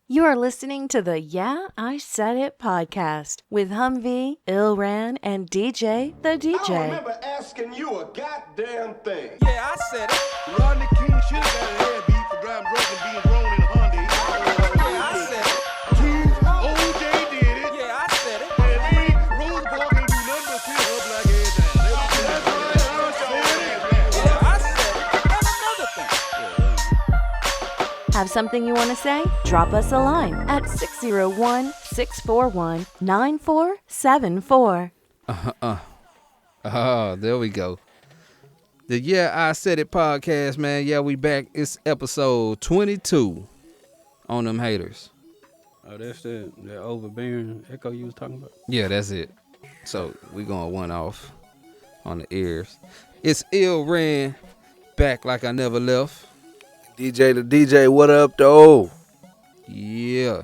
You are listening to the Yeah, I Said It podcast with Humvee, Ilran, and DJ the I don't DJ. remember asking you a goddamn thing. Yeah, I said it. Rodney King should have got a head beat for driving drunk and being thrown in a Hyundai. Yeah, I said it. OJ did it. Yeah, I said it. And Rick Rosa Parks ain't do nothing but sit up like every time. That's right, I said it. Yeah, I said it. And another thing. Have something you want to say? Drop us a line at 601-641-9474. There we go. The Yeah, I Said It podcast, man. Yeah, we back. It's episode 22 on them haters. Oh, that's that overbearing echo you was talking about? Yeah, that's it. So we going one off on the ears. It's Ilran, back like I never left. DJ the DJ, what up, though? Yeah.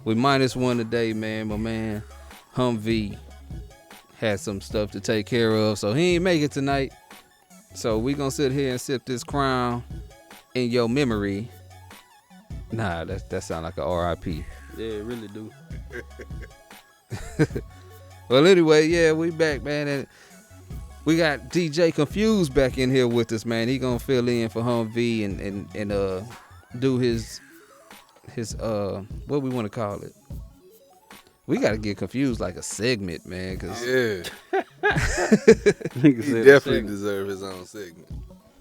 We -1 today, man. My man Humvee had some stuff to take care of, so he ain't make it tonight. So we gonna sit here and sip this crown in your memory. Nah, that sound like a RIP. Yeah, it really do. Well, anyway, yeah, we back, man, and we got DJ Konphuzed back in here with us, man. He gonna fill in for Humvee and do his what we want to call it. We gotta get confused like a segment, man, cause Yeah, He he definitely deserve his own segment.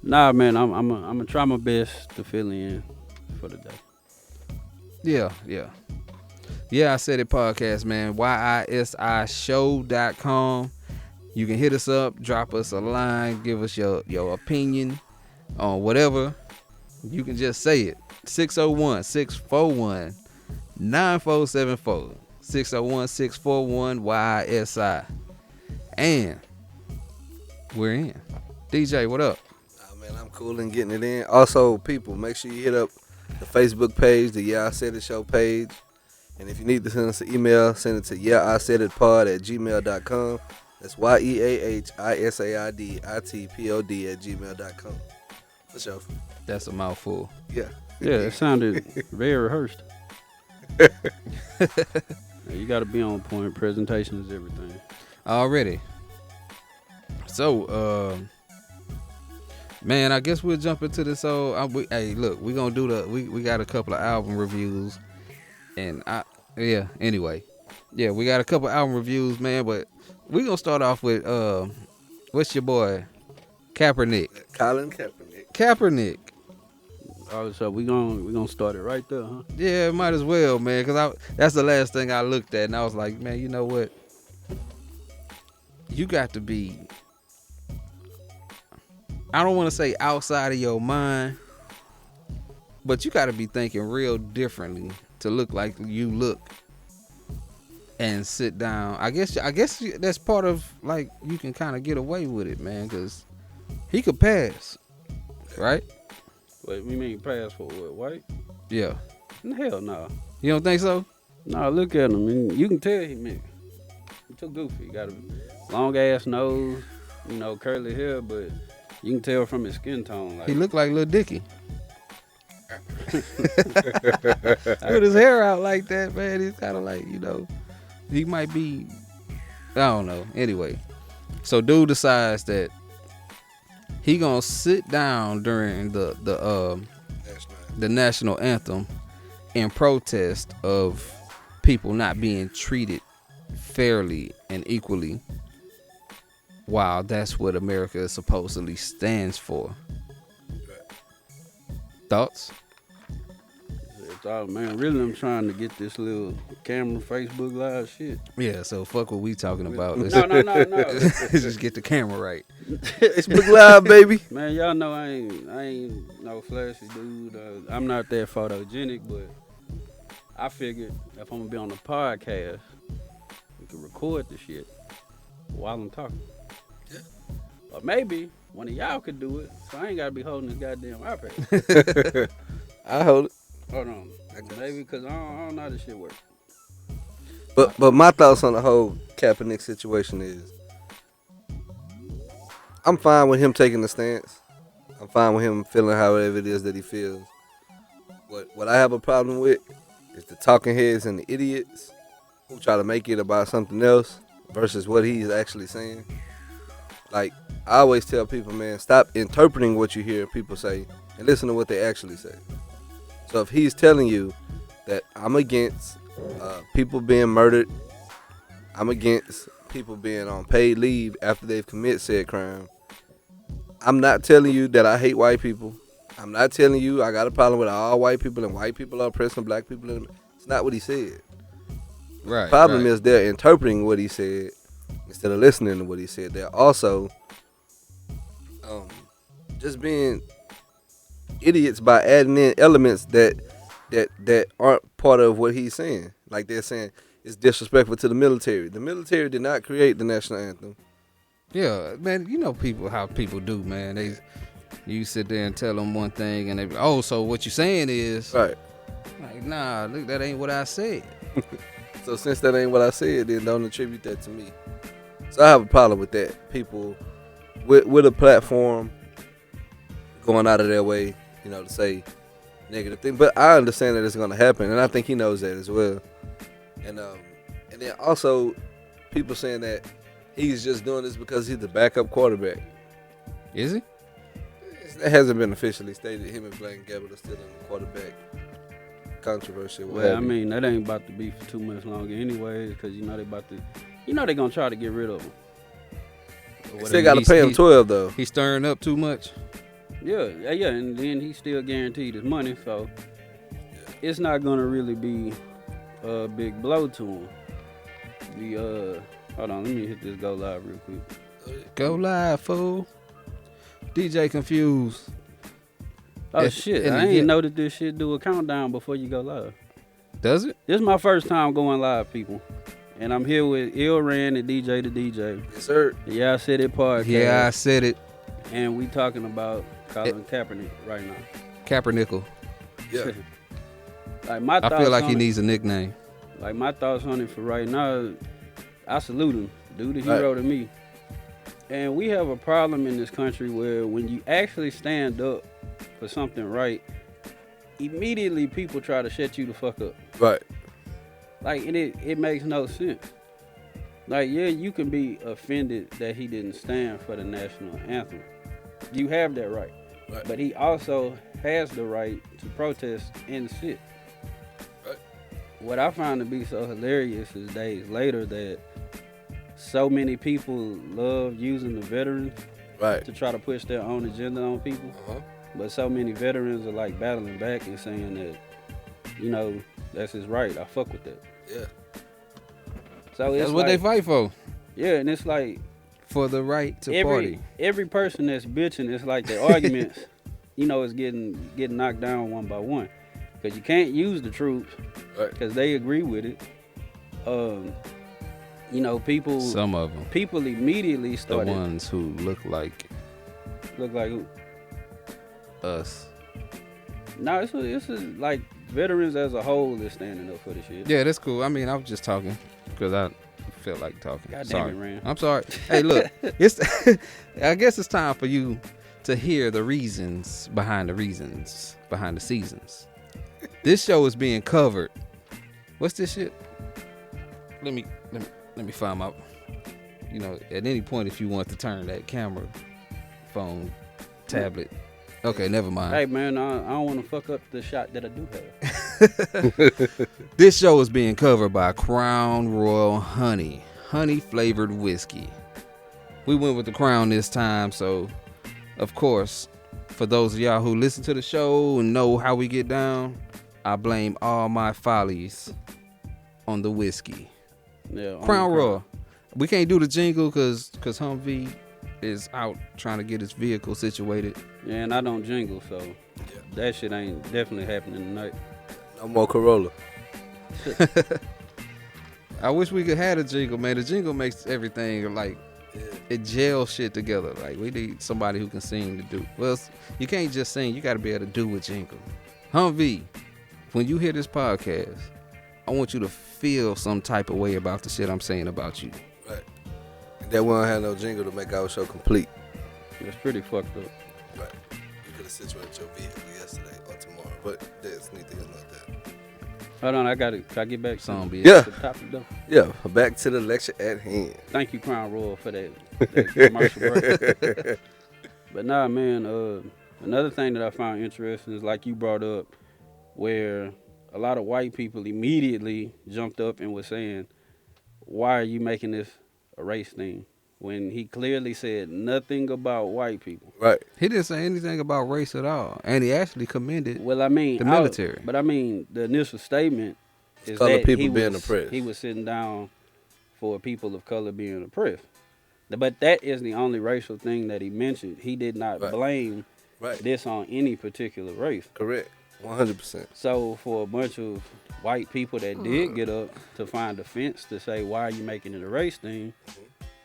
Nah, man, I'm gonna try my best to fill in for the day. yeah. I Said It podcast, man. YISIshow.com. You can hit us up, drop us a line, give us your opinion on whatever. You can just say it. 601-641-9474. 601-641-YSI. And we're in. DJ, what up? Nah, man, I'm cool and getting it in. Also, people, make sure you hit up the Facebook page, the Yeah I Said It Show page. And if you need to send us an email, send it to yeahisaiditpod@gmail.com. That's YEAHISAIDITPOD@gmail.com. For sure. That's a mouthful. Yeah. Yeah, it sounded very rehearsed. You got to be on point. Presentation is everything. Already. So, man, I guess we'll jump into this. Hey, look, we gonna do we got a couple of album reviews, and anyway, we got a couple of album reviews, man. But we gonna start off with what's your boy, Kaepernick? Colin Kaepernick. Kaepernick. Oh, so we gonna start it right there, huh? Yeah, might as well, man, because that's the last thing I looked at, and I was like, man, you know what? You got to be, I don't want to say outside of your mind, but you got to be thinking real differently to look like you look and sit down. I guess that's part of, like, you can kind of get away with it, man, because he could pass, right? Wait, we mean pass for what, white? Yeah. Hell no. You don't think so? Nah, look at him. And you can tell he too goofy. He got a long ass nose, curly hair, but you can tell from his skin tone. Like, He looked like Lil Dicky. With his hair out like that, man, it's kind of like, he might be, I don't know. Anyway, so dude decides that he gonna sit down during the national anthem in protest of people not being treated fairly and equally, while that's what America supposedly stands for. Thoughts? Man, really, I'm trying to get this little camera Facebook Live shit. Yeah, so fuck what we talking about. Let's No. let's just get the camera right. Facebook Live, baby. Man, y'all know I ain't no flashy dude. I'm not that photogenic, but I figured if I'm gonna be on the podcast, we can record the shit while I'm talking. Yeah. Or maybe one of y'all could do it, so I ain't gotta be holding this goddamn iPad. I hold it. Hold on. Maybe because I don't know how this shit works. But my thoughts on the whole Kaepernick situation is, I'm fine with him taking the stance. I'm fine with him feeling however it is that he feels. What I have a problem with It's the talking heads and the idiots who try to make it about something else versus what he's actually saying. Like, I always tell people, man, stop interpreting what you hear people say and listen to what they actually say. So if he's telling you that I'm against people being murdered, I'm against people being on paid leave after they've committed said crime, I'm not telling you that I hate white people. I'm not telling you I got a problem with all white people and white people are oppressing black people. It's not what he said. Right. The problem is they're interpreting what he said instead of listening to what he said. They're also just being idiots by adding in elements that aren't part of what he's saying. Like they're saying it's disrespectful to the military. The military did not create the national anthem. Yeah, man, you know how people do, man. You sit there and tell them one thing, and they be, oh, so what you saying is, right? Like, nah, look, that ain't what I said. So since that ain't what I said, then don't attribute that to me. So I have a problem with that. People with a platform going out of their way, to say negative things. But I understand that it's going to happen, and I think he knows that as well. And then also people saying that he's just doing this because he's the backup quarterback. Is he? It hasn't been officially stated. Him and Blaine Gabbert are still in the quarterback controversy. Well, I mean, that ain't about to be for 2 months longer anyways, because they're going to try to get rid of him. They still got to pay him 12 though. He's stirring up too much. Yeah, and then he's still guaranteed his money, so it's not going to really be a big blow to him. Hold on, let me hit this go live real quick. Go live, fool. DJ Konphuzed. Oh shit! I ain't know that this shit do a countdown before you go live. Does it? This is my first time going live, people, and I'm here with Ran and DJ the DJ. Yes, sir. Yeah, I said it podcast. Yeah, I said it. And we talking about Colin Kaepernick right now. Kaepernick. Yeah. I feel like he needs a nickname. Like my thoughts on it for right now, I salute him. Dude, the hero to me. And we have a problem in this country where when you actually stand up for something right, immediately people try to shut you the fuck up. Right. Like, and it makes no sense. Like, yeah, you can be offended that he didn't stand for the national anthem. You have that right. But he also has the right to protest and sit. Right. What I find to be so hilarious is days later that so many people love using the veterans to try to push their own agenda on people. But so many veterans are like battling back and saying that, that's his right. I fuck with that. Yeah. So it's that's what they fight for. Yeah, and it's like for the right to party. Every person that's bitching, it's like their arguments, is getting knocked down one by one. Because you can't use the troops because they agree with it. People. Some of them. People immediately started. The ones who look like who? Us. No, it's like veterans as a whole is standing up for the shit. Yeah, that's cool. I mean, I was just talking because I felt like talking. God sorry. damn it, Ran. I'm sorry. Hey, look, I guess it's time for you to hear the reasons behind the seasons. This show is being covered. What's this shit? Let me find my. At any point, if you want to turn that camera, phone, tablet. Okay, never mind. Hey man, I don't want to fuck up the shot that I do have. This show is being covered by Crown Royal Honey flavored whiskey. We went with the Crown this time, so of course, for those of y'all who listen to the show and know how we get down, I blame all my follies on the whiskey. Yeah, Crown Royal. We can't do the jingle because Humvee is out trying to get his vehicle situated. Yeah, and I don't jingle, so that shit ain't definitely happening tonight. No more Corolla. I wish we could have a jingle, man. The jingle makes everything like it gels shit together. Like we need somebody who can sing to do. Well, you can't just sing. You got to be able to do a jingle. Humvee, when you hear this podcast, I want you to feel some type of way about the shit I'm saying about you. Right. And that we don't have no jingle to make our show complete. It's pretty fucked up. Right. You could have situated your vehicle yesterday or tomorrow, but that's neither here nor there. Hold on, I got it. Can I get back to Song be Yeah. the topic though? Yeah, back to the lecture at hand. Thank you, Crown Royal, for that commercial break. But nah, man. Another thing that I found interesting is like you brought up, where a lot of white people immediately jumped up and was saying, "Why are you making this a race thing?" When he clearly said nothing about white people. Right. He didn't say anything about race at all, and he actually commended. Well, I mean, The military. But I mean, the initial statement is Colored that people he being was, oppressed. he was sitting down for people of color being oppressed. But that is the only racial thing that he mentioned. He did not Right. blame Right. this on any particular race. Correct. 100%. So for a bunch of white people that did get up to find offense to say, why are you making it a race thing?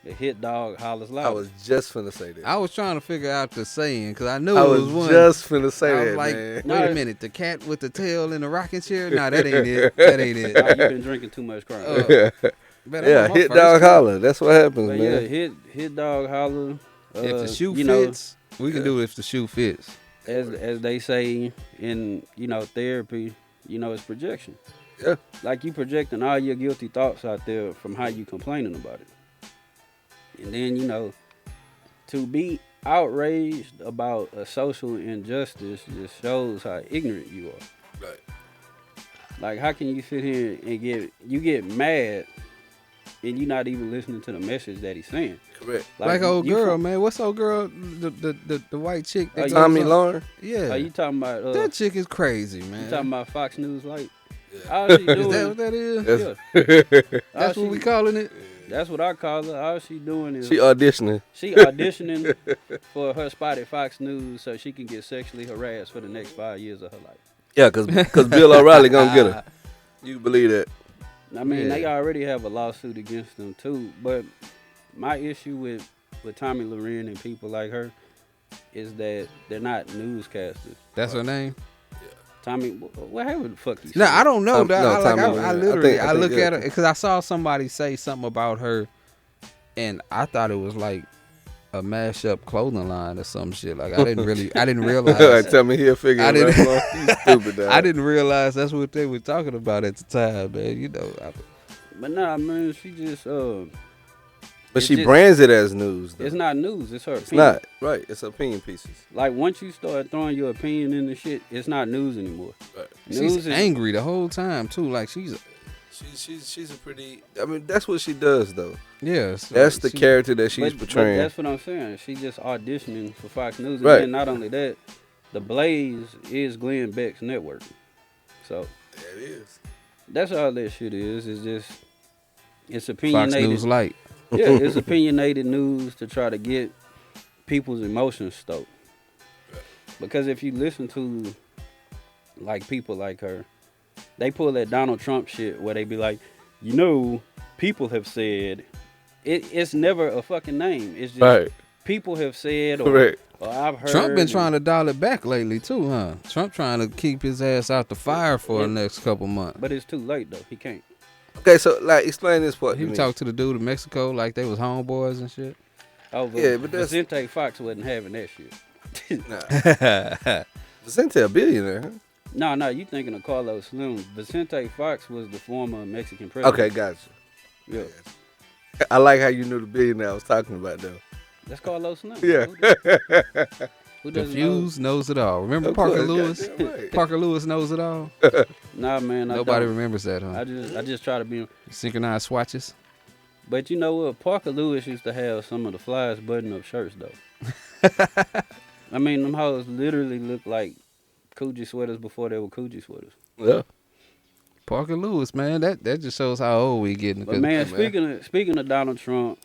The hit dog hollers loud. I was just finna say that. I was trying to figure out the saying because I knew I it was was one. just finna say I was that, like, man. wait a minute, the cat with the tail in the rocking chair? Nah, that ain't it. That ain't Nah, it. you've been drinking too much crime. Man, I'm Yeah, on my hit first dog one. holler. That's what happens, But man. yeah, hit dog holler. If the shoe you know, fits, we can do it if the shoe fits. as they say in therapy, it's projection. Yeah. Like you projecting all your guilty thoughts out there from how you complaining about it. And then, to be outraged about a social injustice just shows how ignorant you are. Right. Like, how can you sit here and get mad and you're not even listening to the message that he's saying? Correct. Like old you girl, from- man. What's old girl? The white chick. that Oh, goes Tommy on- Lauren. Yeah. Are you talking about that chick is crazy, man. you talking about Fox News Light? All she doing, Is that what that is? yeah. That's All what we she- calling it? That's what I call her. All she doing is She auditioning. she auditioning for her spot at Fox News so she can get sexually harassed for the next 5 years of her life. Yeah, cause Bill O'Reilly gonna get her. You can believe that. I mean, Yeah. they already have a lawsuit against them too. But my issue with Tommy Loren and people like her is that they're not newscasters. That's her name? Tommy, whatever the fuck you No, say. I don't know. No, dog. Tommy I Loren. literally, I I think, look yeah. at her because I saw somebody say something about her, and I thought it was like a mashup clothing line or some shit. Like I didn't realize. Tell me here, figure I it didn't- out. You stupid dog. I didn't realize that's what they were talking about at the time, man. But nah, man, she just But it's she just- brands it as news, though. it's not news. It's her It's opinion. not. Right. It's opinion pieces. Like once you start throwing your opinion in the shit, it's not news anymore. Right. She's News is angry the whole time too. Like she's She's a pretty. I mean, that's what she does, though. yeah. So That's the she- character that she's but portraying. that's what I'm saying. She just auditioning for Fox News, and Right. then not only that, the Blaze is Glenn Beck's network. So That is. that's all that shit is. It's just it's Fox opinionated. News Light. Yeah, it's opinionated news to try to get people's emotions stoked. Because if you listen to like people like her, they pull that Donald Trump shit where they be like, people have said, it's never a fucking name. It's just Right. people have said, or, Correct. or I've heard. Trump been trying to dial it back lately too, huh? Trump trying to keep his ass out the fire for the next couple months. But it's too late though. He can't. Okay, so like, explain this part. He to me. talked to the dude in Mexico like they was homeboys and shit. Oh, but Yeah, but that's- Vicente Fox wasn't having that shit. Nah. Vicente a billionaire, huh? No, you thinking of Carlos Slim. Vicente Fox was the former Mexican president. Okay, gotcha. Yeah. I like how you knew the billionaire I was talking about, though. That's Carlos Slim. Yeah. Who doesn't Confused knows it all. Remember Of Parker course, Lewis? goddamn right. Parker Lewis knows it all. know? Nah, man. I Nobody don't. remembers that, huh? I just try to be. Synchronized swatches. But you know what? Parker Lewis used to have some of the flyest button-up shirts, though. I mean, them hoes literally look like Coogi sweaters before they were Coogi sweaters. Yeah. Parker Lewis, man, that just shows how old we getting. But man, speaking of Donald Trump,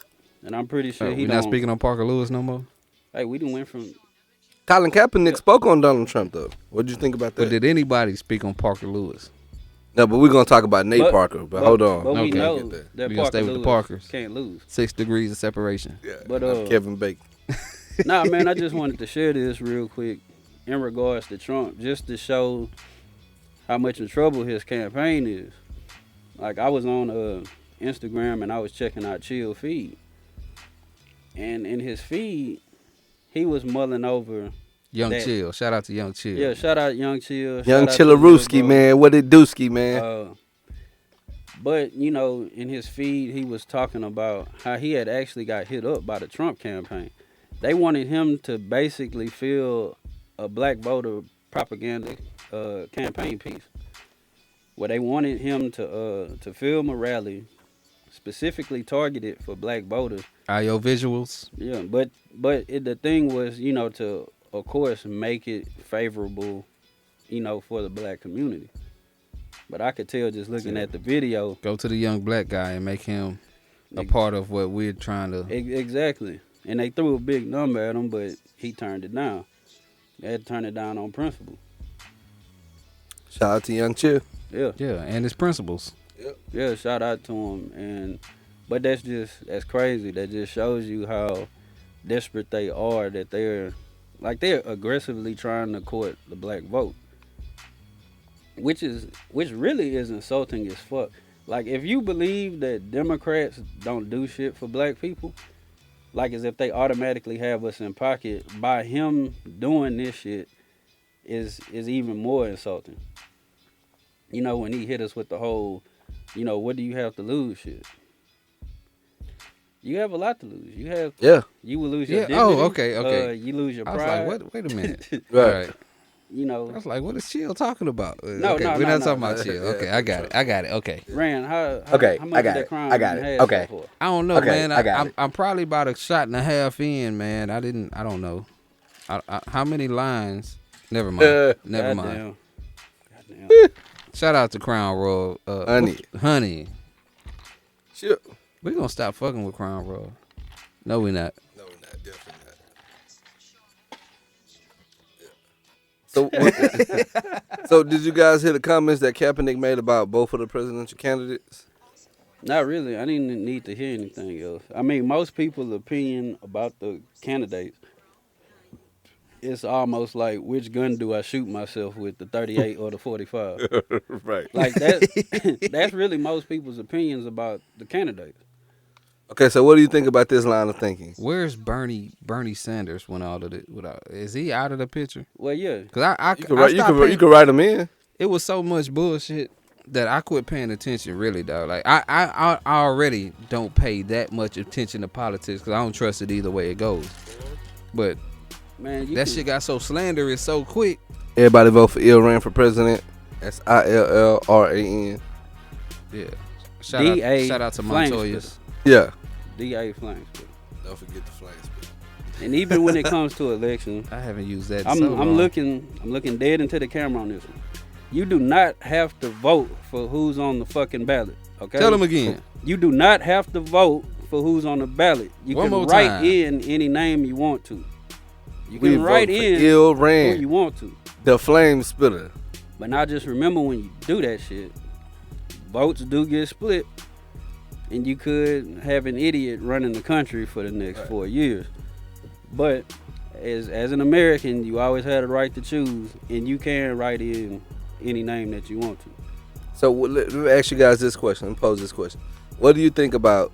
and I'm pretty sure he we don't. not speaking on Parker Lewis no more. Hey, we done went from. Colin Kaepernick spoke on Donald Trump, though. What did you think about that? But did anybody speak on Parker Lewis? No, but we're going to talk about Nate Parker. But hold on. But we Okay. know Get that. that We gonna Parker stay with the Lewis Parkers. can't lose. 6 degrees of separation. Yeah, But, I'm Kevin Bacon. Nah, man, I just wanted to share this real quick in regards to Trump, just to show how much in trouble his campaign is. Like, I was on Instagram and I was checking out Chill feed. And in his feed, he was mulling over Young that- Chill. Shout out to Young Chill. Yeah, shout out Young Chill. Young shout out to Lil Chillaruski, Bro. man. What it dooski, man? But, you know, in his feed, he was talking about how he had actually got hit up by the Trump campaign. They wanted him to basically fill a black voter propaganda campaign piece, where they wanted him to film a rally specifically targeted for black voters. Your visuals. Yeah, but the thing was, you know, to, of course, make it favorable, you know, for the black community. But I could tell just looking at the video. Go to the young black guy and make him a part of what we're trying to. Exactly. And they threw a big number at him, but he turned it down. They had to turn it down on principle. Shout out to Young Chill. Yeah. Yeah, and his principles. Yeah, shout out to him. But that's crazy. That just shows you how desperate they are, that they're aggressively trying to court the black vote. Which really is insulting as fuck. Like, if you believe that Democrats don't do shit for black people, like as if they automatically have us in pocket, by him doing this shit is even more insulting. You know, when he hit us with the whole, you know, what do you have to lose shit? You have a lot to lose. You will lose your dignity. Oh, okay. You lose your I pride. was like, wait a minute. Right. You know. I was like, what is Chill talking about? No, okay, no, we're no, not talking no. about Chill. Okay, I got it. Okay. Rand, how Okay, much I got of that it. crime I got you it. had Okay. so far? I don't know, Okay, man. I got it. I'm probably about a shot and a half in, man. I don't know. How many lines? Never mind. Never mind. Goddamn. Shout out to Crown Royal. Honey. Sure. We gonna stop fucking with Crown Royal. No, we not. No, we're not. Definitely not. So did you guys hear the comments that Kaepernick made about both of the presidential candidates? Not really. I didn't need to hear anything else. I mean, most people's opinion about the candidates, it's almost like, which gun do I shoot myself with, the 38 or the 45? Right. Like that. That's really most people's opinions about the candidates. Okay, so what do you think about this line of thinking? Where's Bernie Sanders when all of it? Is he out of the picture? Well, yeah. Cause You could write them in. It was so much bullshit that I quit paying attention. Really, dog. Like I already don't pay that much attention to politics because I don't trust it either way it goes. But Man, that shit got so slanderous so quick. Everybody vote for Ilran for president. That's ILLRAN. Yeah. D.A. Shout out to Flames Montoya's. Yeah. D.A. Flames. Don't forget the flames. And even when it comes to elections, I haven't used that. In I'm so long. looking dead into the camera on this one. You do not have to vote for who's on the fucking ballot. Okay. Tell them again. You do not have to vote for who's on the ballot. You One can more write time. in any name you want to. You We can write vote for in who Ilran, you want to. the flame spitter. But now just remember, when you do that shit, votes do get split, and you could have an idiot running the country for the next 4 years. But as an American, you always had a right to choose, and you can write in any name that you want to. So let me ask you guys this question. Let me pose this question. What do you think about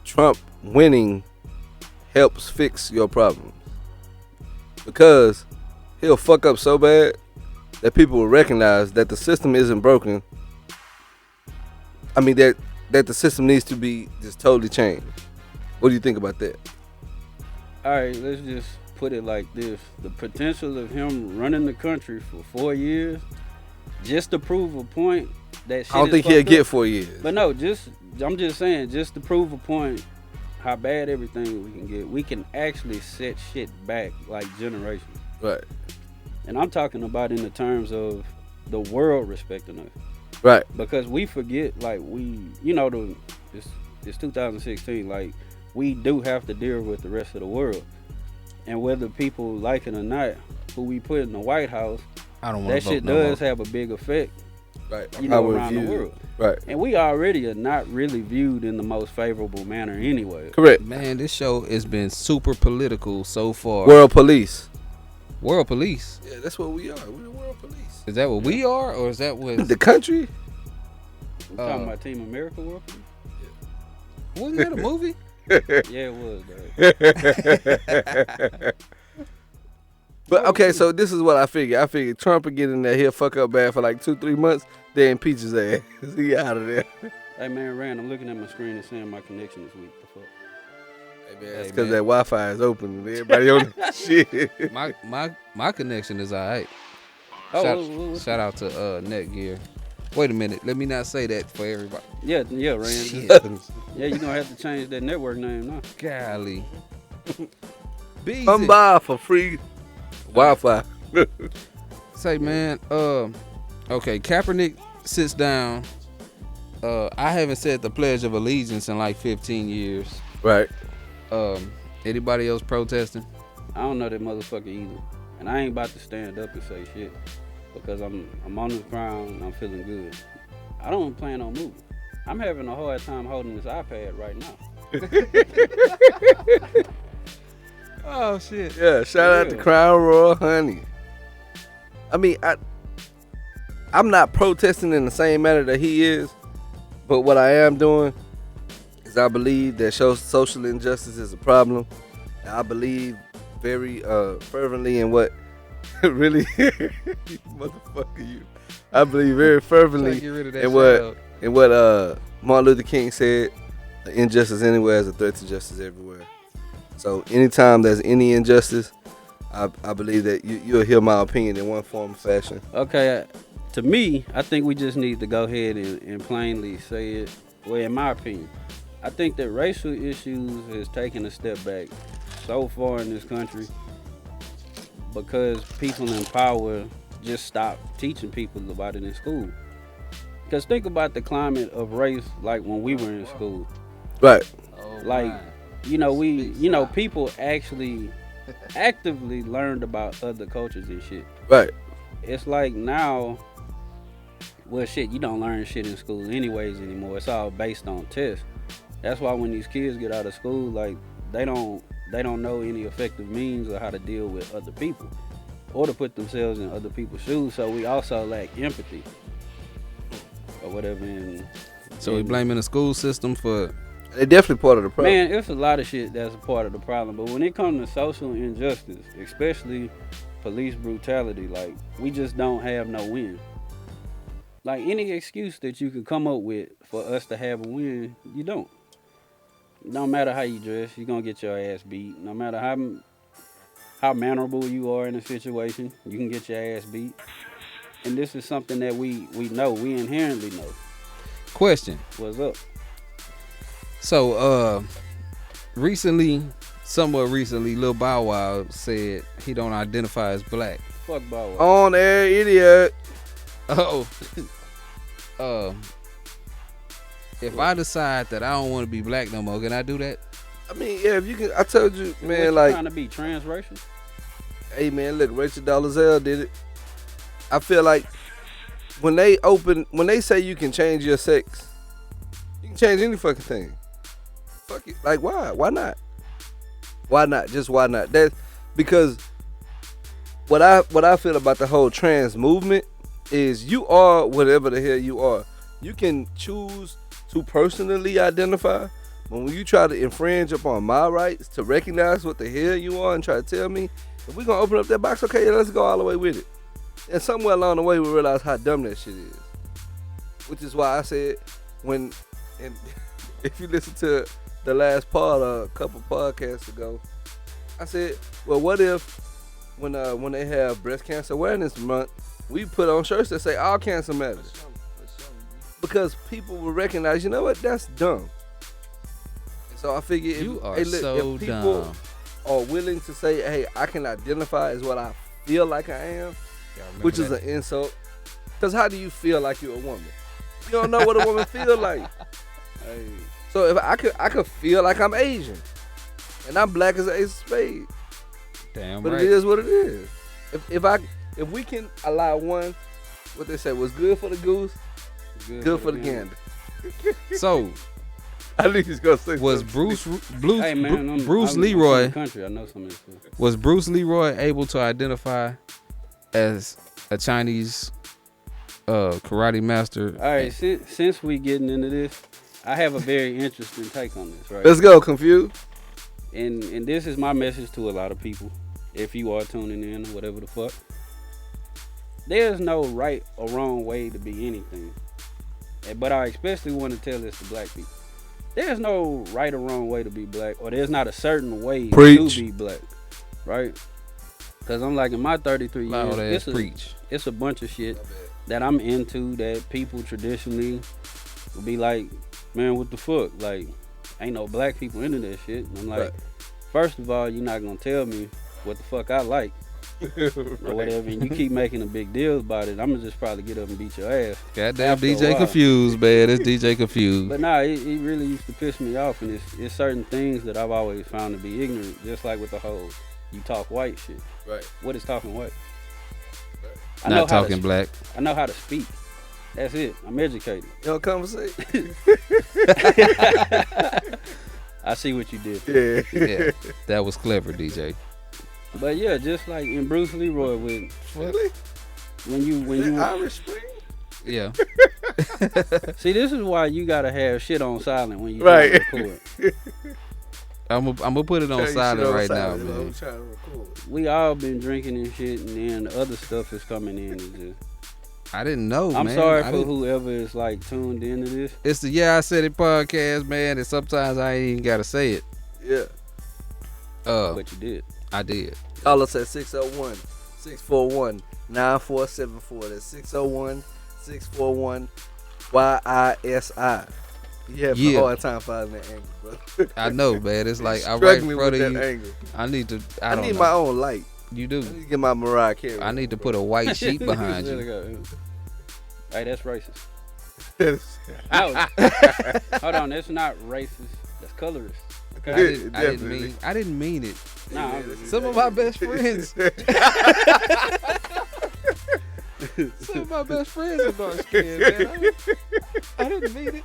Trump winning helps fix your problems? Because he'll fuck up so bad that people will recognize that the system isn't broken. I mean, that the system needs to be just totally changed. What do you think about that? All right, let's just put it like this. The potential of him running the country for 4 years, just to prove a point that shit I don't is think he'll fucked get up. 4 years. But no, I'm just saying, just to prove a point, how bad everything we can get, we can actually set shit back like generations. Right. And I'm talking about in the terms of the world respecting us. Right. Because we forget, like, it's 2016, like, we do have to deal with the rest of the world. And whether people like it or not, who we put in the White House, I don't want that to vote shit no does more. have a big effect, Right. around the world. Right. And we already are not really viewed in the most favorable manner anyway. Correct. Man, this show has been super political so far. World police. World police. Yeah, that's what we are. We're the world police. Is that what we are, or is that what? The country? We talking about Team America World Police? Wasn't that a movie? Yeah, it was, though. But okay, so this is what I figured. I figured Trump would get in there, he'll fuck up bad for like 2-3 months, then impeach his ass. He out of there. Hey, man, Rand, I'm looking at my screen and seeing my connection this week. The fuck? Hey, man, it's because that Wi-Fi is open and everybody on the shit. My connection is all right. Oh, Shout out to Netgear. Wait a minute. Let me not say that for everybody. yeah, Rand. Shit. Yeah, you're going to have to change that network name now. Golly. Beezy. Come by for free Wi-Fi. Say, man, okay, Kaepernick sits down. I haven't said the Pledge of Allegiance in like 15 years. Right. Anybody else protesting? I don't know that motherfucker either. And I ain't about to stand up and say shit because I'm on the ground and I'm feeling good. I don't plan on moving. I'm having a hard time holding this iPad right now. Oh, shit. Yeah, shout out to Crown Royal Honey. I mean, I'm not protesting in the same manner that he is, but what I am doing is I believe that social injustice is a problem. And I believe very fervently in what really, motherfucker, you. I believe very fervently in what Martin Luther King said: injustice anywhere is a threat to justice everywhere. So anytime there's any injustice, I believe that you'll hear my opinion in one form or fashion. Okay, to me, I think we just need to go ahead and plainly say it. Well, in my opinion, I think that racial issues has taken a step back so far in this country because people in power just stopped teaching people about it in school. Because think about the climate of race like when we were in school. Right. Like, people actually actively learned about other cultures and shit. Right. It's like now, well, shit, you don't learn shit in school anyways anymore. It's all based on tests. That's why when these kids get out of school, like, they don't know any effective means of how to deal with other people or to put themselves in other people's shoes. So we also lack empathy or whatever. So we blaming the school system for... They're definitely part of the problem. Man, it's a lot of shit that's a part of the problem. But when it comes to social injustice, especially police brutality, like, we just don't have no win. Like, any excuse that you can come up with for us to have a win, you don't. No matter how you dress, you're going to get your ass beat. No matter how mannerable you are in a situation, you can get your ass beat. And this is something that we know, we inherently know. Question. What's up? So, somewhat recently, Lil Bow Wow said he don't identify as black. Fuck Bow Wow. On air, idiot. Oh. If I decide that I don't want to be black no more, can I do that? I mean, yeah, if you can. I told you, What man, you like, trying to be transracial? hey, man, look, Rachel Dolezal did it. I feel like when they say you can change your sex, you can change any fucking thing. Fuck it. Like, why? Why not? Why not? Just why not? That's because what I feel about the whole trans movement is you are whatever the hell you are. You can choose to personally identify, but when you try to infringe upon my rights to recognize what the hell you are and try to tell me, if we're gonna open up that box, okay, let's go all the way with it. And somewhere along the way, we realize how dumb that shit is. Which is why I said, if you listen to the last part a couple podcasts ago, I said, well, what if when they have Breast Cancer Awareness Month, we put on shirts that say all cancer matters? Because people will recognize, you know what, that's dumb. And so I figure if people are willing to say, hey, I can identify as what I feel like I am, which is an insult. Because how do you feel like you're a woman? You don't know what a woman feels like. Hey. So if I could feel like I'm Asian, and I'm black as an ace of spades. Damn but right. It is what it is. If we can allow one, what they say was good for the goose, good for the gander. So I think he's gonna say was something. Bruce Leroy? Country, I know some of this stuff. Was Bruce Leroy able to identify as a Chinese karate master? All right, since we getting into this, I have a very interesting take on this, right? Let's go, Confused. And this is my message to a lot of people. If you are tuning in, or whatever the fuck, there's no right or wrong way to be anything. But I especially want to tell this to black people. There's no right or wrong way to be black, or there's not a certain way to be black, right? Because I'm like, in my 33 years, it's a bunch of shit that I'm into that people traditionally will be like, man, what the fuck? Like, ain't no black people into that shit. And I'm like, first of all, you're not going to tell me what the fuck I like. Or whatever, and you keep making a big deal about it, I'm gonna just probably get up and beat your ass. Goddamn DJ Konphuzed, man. It's DJ Konphuzed. But nah, it really used to piss me off, and it's certain things that I've always found to be ignorant, just like with the whole you talk white shit. Right. What is talking white? Right. I know Not talking black. I know how to speak. That's it. I'm educated. You know, conversation. I see what you did. Yeah, that was clever, DJ. But yeah, just like in Bruce Leroy with Really? when you Irish Spring? Yeah. see, this is why you gotta have shit on silent when you Right. record. I'm gonna put it on silent right now, man. I'm trying to record. We all been drinking and shit, and then the other stuff is coming in. It's just, I didn't know, I'm man. sorry for whoever is like tuned into this. It's the Yeah I Said It podcast, man, and sometimes I ain't even gotta say it. Yeah. But you did. I did. Call us at 601-641-9474. That's 601-641-YISI. You have a hard time finding that angle, bro. I know, man. It's like I right in Struggling front with of that you. angle. I need to. I don't need know. my own light. You do. I need to get my Mariah Carey. I need to put a white sheet behind you. Hey, that's racist. you. Hold on, that's not racist. That's colorist. I didn't mean it. Nah, Some of my best friends. Some of my best friends are dark skinned, man. I didn't mean it.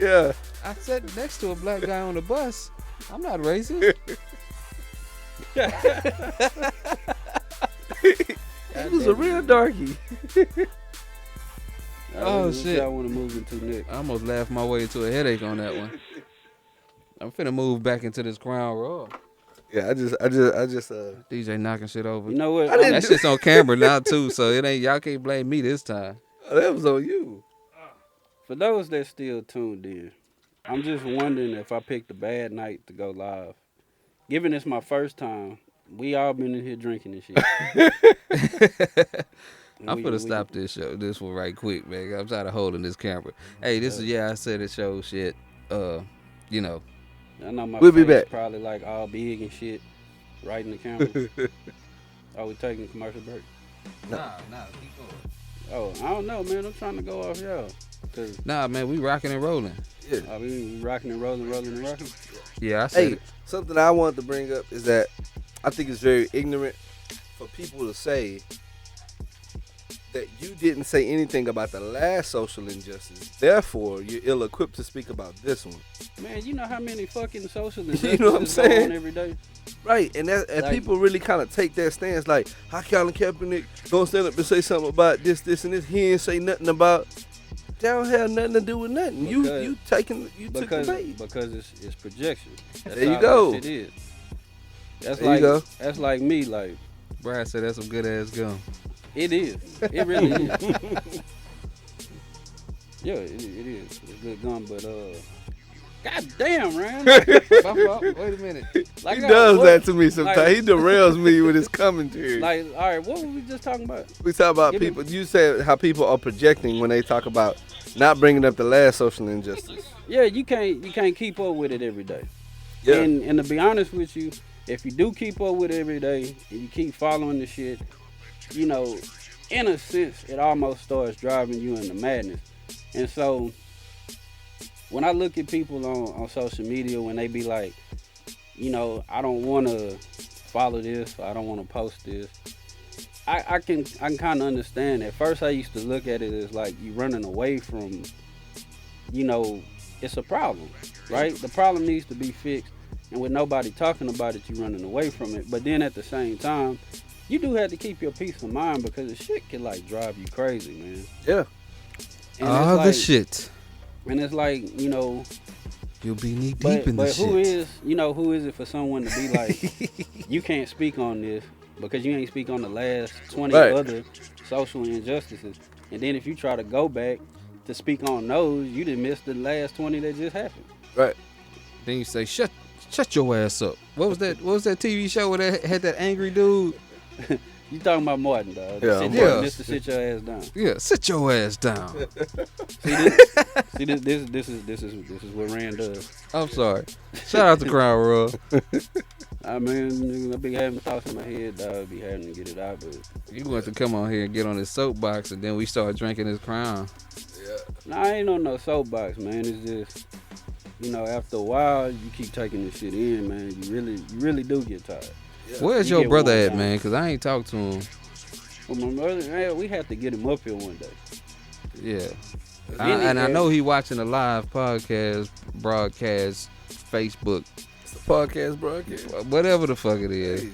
Yeah. I sat next to a black guy on the bus. I'm not racist. He was a real darky. Oh, shit. I want to move into next. I almost laughed my way into a headache on that one. I'm finna move back into this Crown Royal. Yeah, I just DJ knocking shit over. You know what? That shit's on camera now too, so it ain't, y'all can't blame me this time. that was on you. For those that still tuned in, I'm just wondering if I picked a bad night to go live. Given it's my first time, we all been in here drinking and shit. I'm finna stop this one right quick, man. I'm tired of holding this camera. Hey, this is Yeah I Said It show shit. You know. I know my We'll be face back. probably like all big and shit, right in the camera. Are we taking a commercial break? Nah, keep going. Oh, I don't know, man. I'm trying to go off y'all. Nah, man, we rocking and rolling. Yeah. I mean, rocking and rolling and rocking. Yeah, I said it. Something I wanted to bring up is that I think it's very ignorant for people to say that you didn't say anything about the last social injustice. Therefore, you're ill-equipped to speak about this one. Man, you know how many fucking social You injustices know what I'm go saying? on every day? Right, and Like- people really kind of take that stance like, how Colin Kaepernick gonna stand up and say something about this, and this? He ain't say nothing about. That don't have nothing to do with nothing. You took the bait. Because it's projection. That's There you all go. That shit is. That's There like you go. That's like me. Like Brad said that's some good ass gum. it is. It really is. Yeah, it is. It's good gum, but god damn, man. Wait a minute. Like, He does that to me sometimes. like- He derails me with his commentary. Like, all right, what were we just talking about? We talk about Give me- people. You said how people are projecting when they talk about not bringing up the last social injustice. Yeah, you can't keep up with it every day. Yeah. And to be honest with you, if you do keep up with it every day and you keep following the shit, you know, in a sense, it almost starts driving you into madness. And so, when I look at people on social media, when they be like, you know, I don't want to follow this, or I don't want to post this, I can kind of understand. At first, I used to look at it as like you running away from, you know, it's a problem, right? The problem needs to be fixed, and with nobody talking about it, you running away from it. But then at the same time, you do have to keep your peace of mind because the shit can like drive you crazy, man. Yeah. And All the it's shit. and it's like, you know, You'll be knee deep in the but shit. who is it for someone to be like, you can't speak on this because you ain't speak on the last 20 Right. other social injustices. And then if you try to go back to speak on those, you didn't miss the last 20 that just happened. Right. Then you say, shut your ass up. What was that TV show where they had that angry dude? You talking about Martin, dog. Yeah, Sit Martin. down, Mr. Sit your ass down. Yeah, sit your ass down. This is what Rand does. I'm sorry. Shout out to Crown Royal. I mean, I be having thoughts in my head, dog. Be having to get it out, but You want to come on here and get on this soapbox, and then we start drinking this Crown. nah, I ain't on no soapbox, man. It's just, you know, after a while, you keep taking this shit in, man. You really do get tired. Where's You your get brother worn at, down. man? Because I ain't talked to him. Well, my brother, man, we have to get him up here one day. Yeah. Then I know he watching a live podcast, broadcast, Facebook, It's the podcast broadcast. whatever the fuck it is.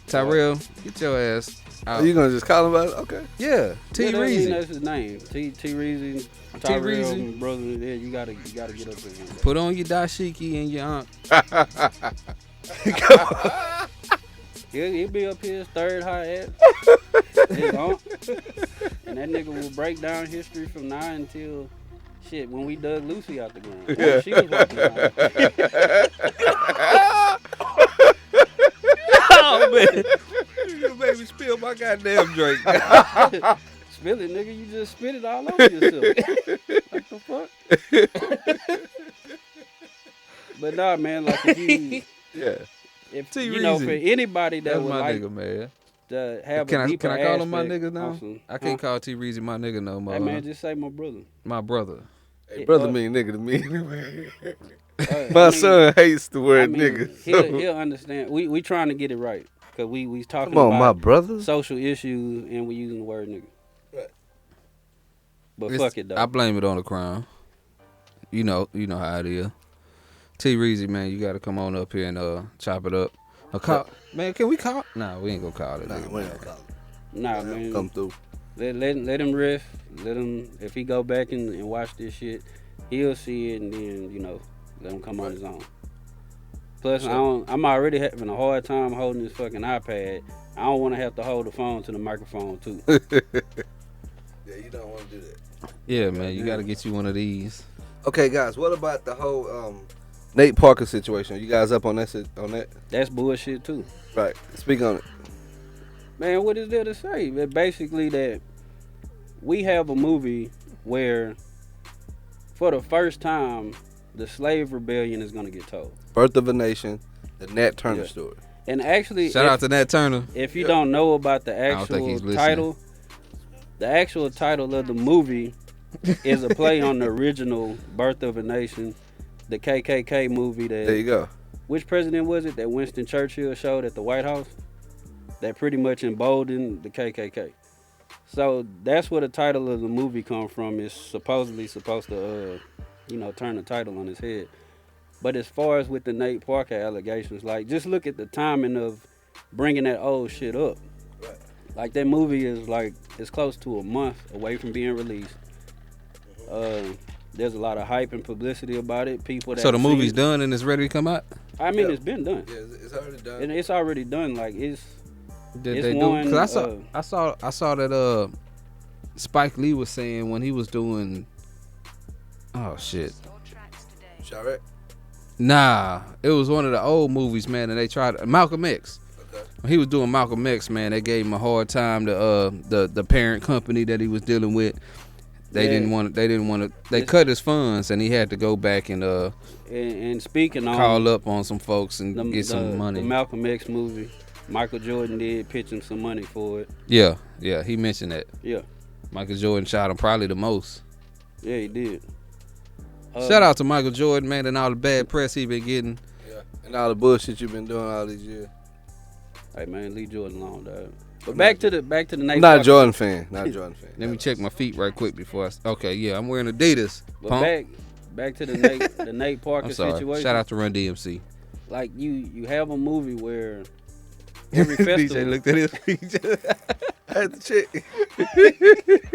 Tyrell, get your ass out. Are you gonna just call him about it? Okay. Yeah, T Yeah, Reezy. that's his name. T Reezy. T. Tyrell, Reezy. my brother. Yeah, you gotta get up here one day. Put on your dashiki and your aunt. He'll be up here, his third hi-hat. His aunt. And that nigga will break down history from now until shit when we dug Lucy out the ground. When she was walking around. Oh man, you made me spill my goddamn drink. Spill it, nigga. You just spit it all over yourself. What the fuck? But nah, man. Like if you, Yeah. if T. you know, for Reezy. anybody that That's would my like nigga, man. to have Can a I deeper call him my aspect nigga now? on some- I can't call T Reezy my nigga no more. Hey man, just say my brother. My brother. Hey, brother mean nigga to me. I My mean, son hates the I word mean, nigga. He'll understand. We trying to get it right because we talking Come on, my about brother. social issues and we using the word nigga. Right. But It's- fuck it though. I blame it on the crown. You know how it is. T Reezy, man, you gotta come on up here and chop it up. Man, can we call? Nah, we ain't gonna call it. Nah, nigga, we man. ain't gonna call him. Nah, man. Come through. Let him riff. Let him, if he go back and watch this shit, he'll see it and then, you know, let him come on his own. Plus, I'm already having a hard time holding this fucking iPad. I don't want to have to hold the phone to the microphone too. Yeah, you don't want to do that. Yeah, man, you gotta get you one of these. Okay, guys, what about the whole Nate Parker situation? You guys up on that? That's bullshit too. Right. Speak on it. Man, what is there to say? But basically that we have a movie where for the first time the slave rebellion is gonna get told. Birth of a Nation, the Nat Turner Yeah. story. And actually Shout out to Nat Turner. if you don't know about the don't think he's actual listening. title, the actual title of the movie is a play on the original Birth of a Nation, the KKK movie There you that go. which president was it that Winston Churchill showed at the White House that pretty much emboldened the KKK. So that's where the title of the movie come from. It's supposedly supposed to turn the title on his head. But as far as with the Nate Parker allegations, like just look at the timing of bringing that old shit up. Right. Like that movie is like it's close to a month away from being released. There's a lot of hype and publicity about it. People that So the have movie's seen- done and it's ready to come out. I mean, Yeah. it's been done, Yeah, it's already done. and it's already done. Like it's Did It's they do? one, Because I saw that Spike Lee was saying when he was doing. Oh shit. Charette? Nah, it was one of the old movies, man, and they tried Malcolm X. Okay. When he was doing Malcolm X, man, they gave him a hard time. The parent company that he was dealing with, they Yeah. didn't want to. They cut his funds, and he had to go back and and speaking on call up on some folks and get some the money. Malcolm X movie, Michael Jordan did pitch him some money for it. Yeah, he mentioned that. Yeah, Michael Jordan shot him probably the most. yeah, he did. Shout out to Michael Jordan, man, and all the bad press he been getting. Yeah. And all the bullshit you've been doing all these years. Hey man, leave Jordan alone, dog. But back to the Nate. I'm not a Parker- Jordan fan. Not a Jordan fan. Let me check my feet right quick before okay, yeah, I'm wearing Adidas. But Pump. back to the Nate Parker I'm sorry. situation. Shout out to Run DMC. Like you have a movie where every DJ festival. looked at his feet. I had to check.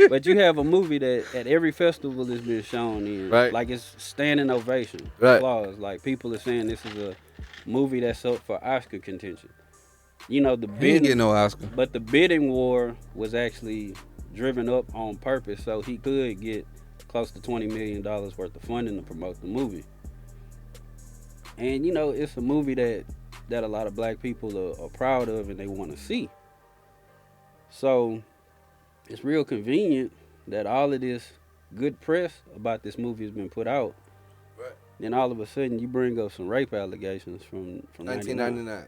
But you have a movie that at every festival has been shown in. Right. Like it's standing ovation. Right. Applause. Like people are saying this is a movie that's up for Oscar contention. You know, the He ain't bidding, getting no Oscar. but the bidding war was actually driven up on purpose so he could get close to $20 million worth of funding to promote the movie. And you know, it's a movie that a lot of black people are proud of and they want to see. So it's real convenient that all of this good press about this movie has been put out. Right. Then all of a sudden you bring up some rape allegations from 1999.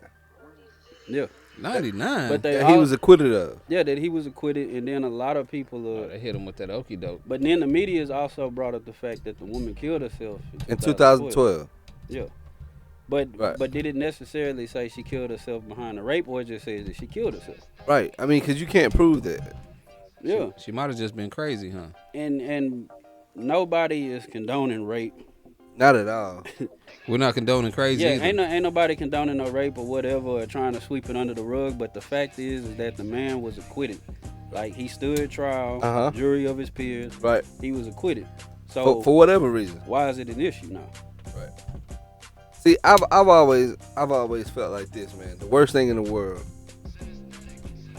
Yeah. 99. But they That he all- was acquitted of. yeah, that he was acquitted, and then a lot of people Oh, they hit him with that okie doke. but then the media has also brought up the fact that the woman killed herself In 2012. Yeah. But Right. but did it necessarily say she killed herself behind a rape, or it just says that she killed herself? Right. I mean, because you can't prove that. Yeah. She might have just been crazy, huh? And nobody is condoning rape. Not at all. We're not condoning crazy Yeah, either. ain't nobody condoning no rape or whatever, or trying to sweep it under the rug. But the fact is that the man was acquitted. Like he stood trial, Uh-huh. jury of his peers. Right. He was acquitted. So For whatever reason. why is it an issue now? See, I've always felt like this, man. The worst thing in the world,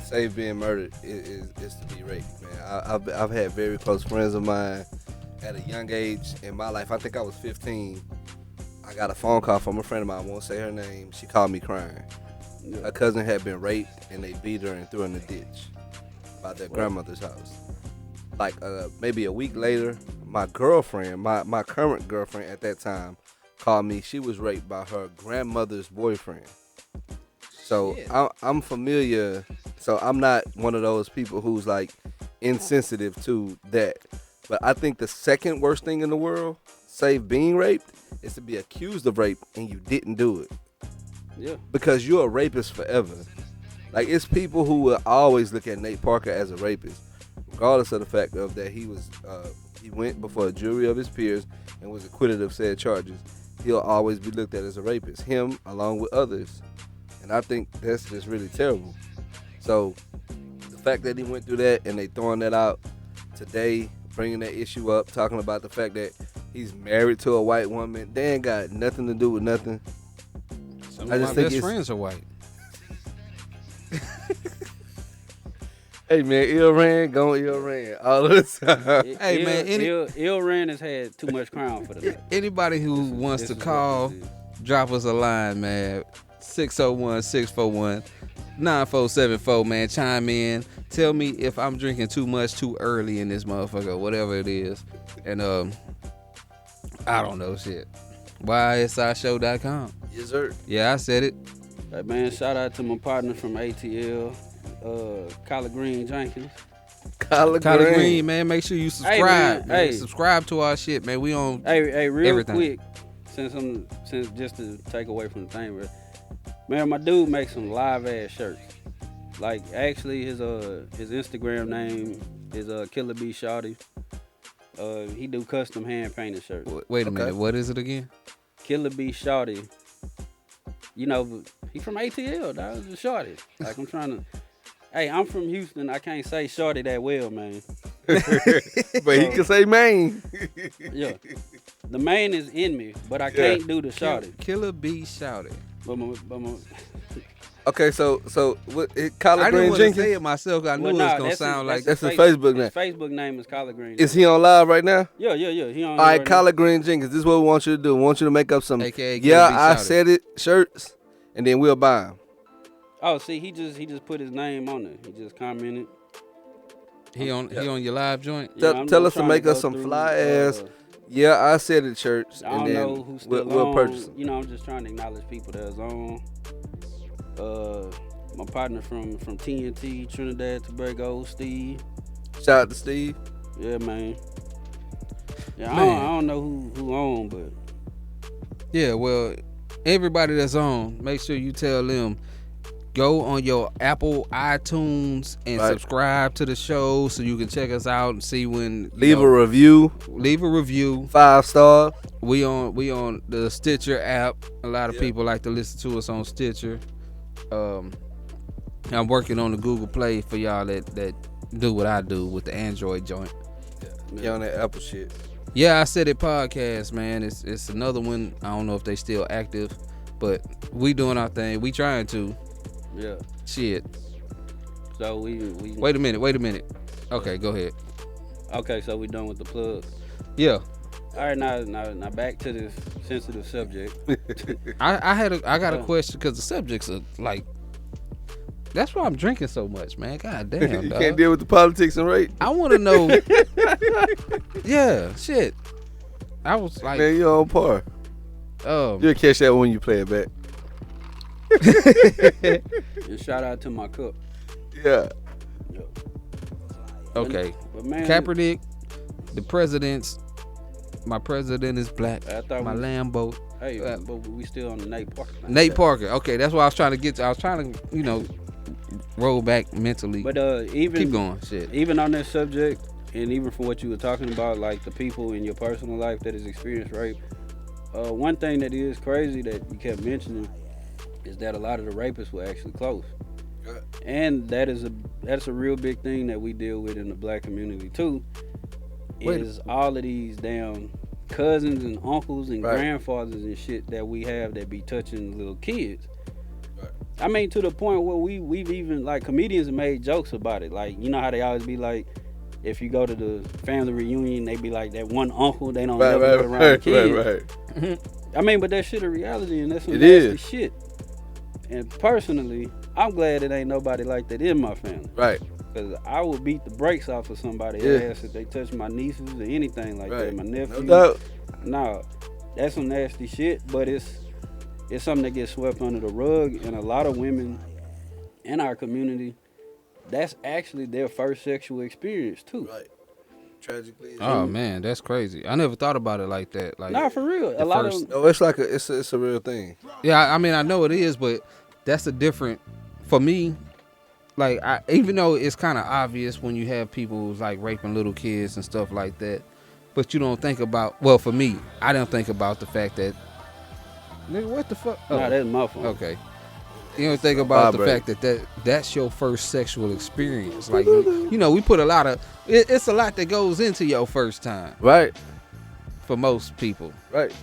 save being murdered, is to be raped, man. I've had very close friends of mine at a young age in my life. I think I was 15. I got a phone call from a friend of mine. I won't say her name. She called me crying. Her cousin had been raped and they beat her and threw her in the ditch by their grandmother's house. Like maybe a week later, my girlfriend, my current girlfriend at that time, called me. She was raped by her grandmother's boyfriend. So I'm familiar. So I'm not one of those people who's like insensitive to that. But I think the second worst thing in the world, save being raped, is to be accused of rape and you didn't do it. Yeah. Because you're a rapist forever. Like it's people who will always look at Nate Parker as a rapist, regardless of the fact of that he went before a jury of his peers and was acquitted of said charges. He'll always be looked at as a rapist, him along with others. And I think that's just really terrible. So the fact that he went through that and they throwing that out today, bringing that issue up, talking about the fact that he's married to a white woman, they ain't got nothing to do with nothing. Some I of just my think best it's- friends are white. Hey man, Ill ran all the time. Hey, man, Il Ren has had too much crown for the night. Anybody who wants This to is what call, this is. drop us a line, man. 601-641-9474, man. Chime in. Tell me if I'm drinking too much too early in this motherfucker, whatever it is. And I don't know shit. YSIshow.com. Yes, sir. Yeah, I said it. Hey man, shout out to my partner from ATL, Collard Green Jenkins. Collard Collard Green. Green, man. Make sure you subscribe. man, man. hey. Subscribe to our shit, man. We on Hey, real Everything. quick, since just to take away from the thing, but man, my dude makes some live ass shirts. Like actually, his Instagram name is Killer B Shawty. He do custom hand painted shirts. Wait a minute. What is it again? Killer B Shawty. You know, he from ATL, dog. It's a Shawty. Like I'm trying to. Hey, I'm from Houston. I can't say Shawty that well, man. But he can say Maine. Yeah, the main is in me, but I can't do the Shawty. Killer B shouted. But my, Okay, so what? I Collard didn't Green want to Jenkins. say it myself. I knew well, it was nah, gonna that's sound like That's his face- Facebook name. His Facebook name is Collard Green. Is he on live right now? Yeah. He on. All right, right Collard Green Jenkins. This is what we want you to do. We want you to make up some. AKA Yeah, Killer B I Shouted. said it. Shirts, and then we'll buy them. Oh, see, he just put his name on it. He just commented. he on your live joint. Yeah, Tell I'm us to trying make go us some through, fly ass. Yeah, I said it shirts, I and don't then know who's still we'll on. purchase them. You know, I'm just trying to acknowledge people that's on. My partner from TNT, Trinidad, Tobago, Steve. Shout out to Steve. Yeah, man. Yeah, Man. I don't know who on, but Yeah, well, everybody that's on, make sure you tell them go on your Apple iTunes and Right. subscribe to the show so you can check us out and see when Leave a review, leave a review. 5-star. We on the Stitcher app. A lot of Yeah. people like to listen to us on Stitcher. I'm working on the Google Play for y'all that do what I do with the Android joint. Get on that Apple shit. Yeah, I Said It podcast, man. It's another one. I don't know if they still active, but we doing our thing. We trying to. Yeah. Shit. So we Wait a minute. Okay, go ahead. Okay, so we done with the plug. Yeah. All right, now back to this sensitive subject. I got a question because the subjects are like. That's why I'm drinking so much, man. God damn, You dog. can't deal with the politics and rape. I want to know. Yeah, shit. I was like, Man, you're on par. You'll catch that when you play it back. And shout out to my cup. Yeah. okay. But man, Kaepernick, the president's. My president is black. I thought My Lambo. Hey, but we still on the Nate Parker. Nate Parker. Okay, that's what I was trying to get to. I was trying to, roll back mentally. But even keep going. Shit. Even on that subject, and even for what you were talking about, like the people in your personal life that has experienced rape, one thing that is crazy that you kept mentioning is that a lot of the rapists were actually close. And that's a real big thing that we deal with in the black community too. Is all of these damn cousins and uncles and grandfathers and shit that we have that be touching little kids. I mean, to the point where we've even, like, comedians have made jokes about it. Like, you know how they always be like, if you go to the family reunion, they be like that one uncle, they don't ever go around the kids. I mean, but that shit a reality, and that's some nasty shit. And personally, I'm glad it ain't nobody like that in my family. Right. Because I would beat the brakes off of somebody's ass if they touch my nieces or anything like that. My nephew. No doubt. Nah, that's some nasty shit, but it's something that gets swept under the rug, and a lot of women in our community, that's actually their first sexual experience too. Right. Tragically. Oh man, that's crazy. I never thought about it like that. Like, nah, for real. A lot of no, it's like it's a real thing. Yeah, I mean, I know it is, but that's a different. For me, like, even though it's kind of obvious when you have people who's like raping little kids and stuff like that, but you don't think about. Well, for me, I don't think about the fact that. Nigga, what the fuck? Nah, that's my fault. Okay. You don't think about the fact that's your first sexual experience. Like, we put a lot of. It's a lot that goes into your first time. Right. For most people. Right.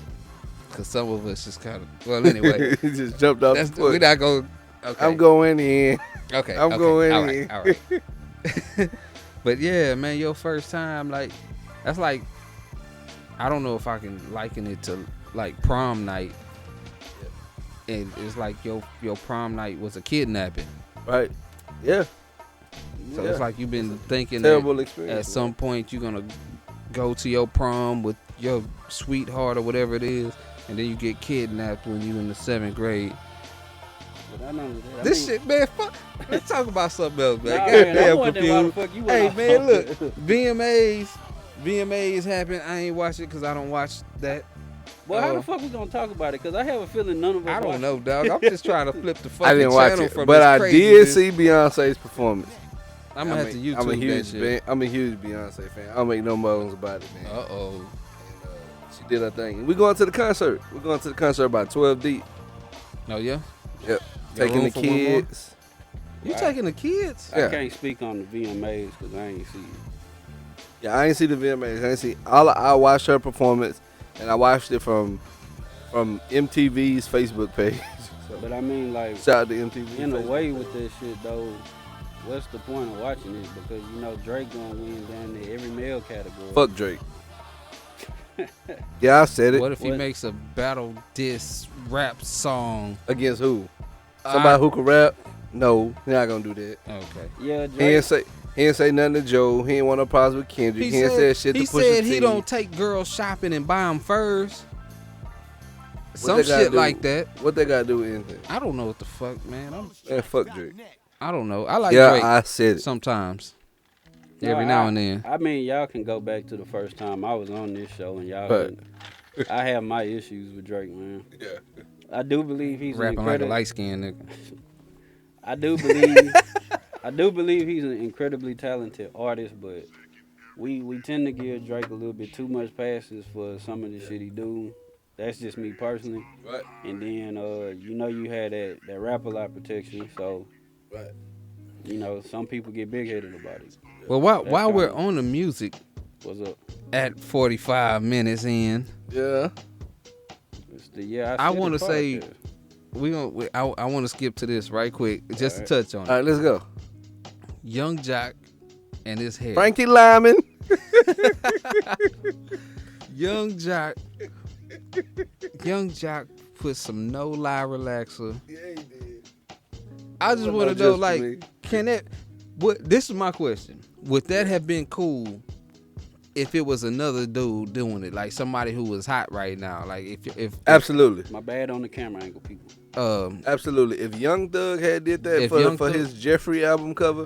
Because some of us just kind of. Well, anyway. Just jumped off the foot. We're not going. Okay. I'm going in. Okay. I'm going in. All right. But yeah, man, your first time, like, that's like, I don't know if I can liken it to like prom night. And it's like your prom night was a kidnapping. Right. Yeah. So it's like you've been thinking terrible that experience, at some point you're going to go to your prom with your sweetheart or whatever it is, and then you get kidnapped when you're in the 7th grade. Shit, man, fuck. Let's talk about something else, man. Goddamn confused. Hey, man, look. VMAs happen. I ain't watch it because I don't watch that. Well, how the fuck we gonna talk about it? Because I have a feeling none of us. I don't know, dog. I'm just trying to flip the fucking I didn't watch channel it, from but I this did craziness. see Beyonce's performance. I'm gonna have to YouTube that shit. I'm a huge Beyonce fan. I don't make no bones about it, man. Uh-oh. She did her thing. We going to the concert. We're going to the concert by 12 deep. Oh yeah. Yep. Got Taking room the for one more? kids. You taking the kids? I can't speak on the VMAs because I ain't see it. Yeah, I ain't see the VMAs. I ain't see. I watched her performance, and I watched it from MTV's Facebook page. So, but I mean, like, shout out to MTV. In Facebook. a way, with this shit though, what's the point of watching it? Because Drake gonna win down there every male category. Fuck Drake. Yeah, I said it. What if he makes a battle diss rap song against who? Somebody who can rap? No, he's not gonna do that. Okay. Yeah, Drake. He ain't say nothing to Joe. He ain't want no problems with Kendrick. He ain't said shit to Pusha T. He said he don't take girls shopping and buy them furs. Some shit like that. What they gotta do with anything? I don't know what the fuck, man. Man, fuck Drake. I don't know. I like Drake. I said it. Sometimes. Every now and then. I mean, y'all can go back to the first time I was on this show, and I have my issues with Drake, man. Yeah. I do believe he's rapping like a light skinned nigga. I do believe he's an incredibly talented artist, but we tend to give Drake a little bit too much passes for some of the shit he do. That's just me personally. Right. And then you had that rap a lot protection, so right. You know, some people get big-headed about it. Well, while we're on the music, What's up? at 45 minutes in, Yeah. It's the I want to say podcast. I want to skip to this right quick, just to touch on All it. right, let's go. Young Jock and his hair. Frankie Lyman. Young Jock put some no lie relaxer. Yeah, he did. I just want to know, like, can that? What? This is my question. Would that have been cool if it was another dude doing it, like somebody who was hot right now? Like, if Absolutely. My bad on the camera angle, people. Absolutely. If Young Thug had did that If for Young Thug- his Jeffrey album cover,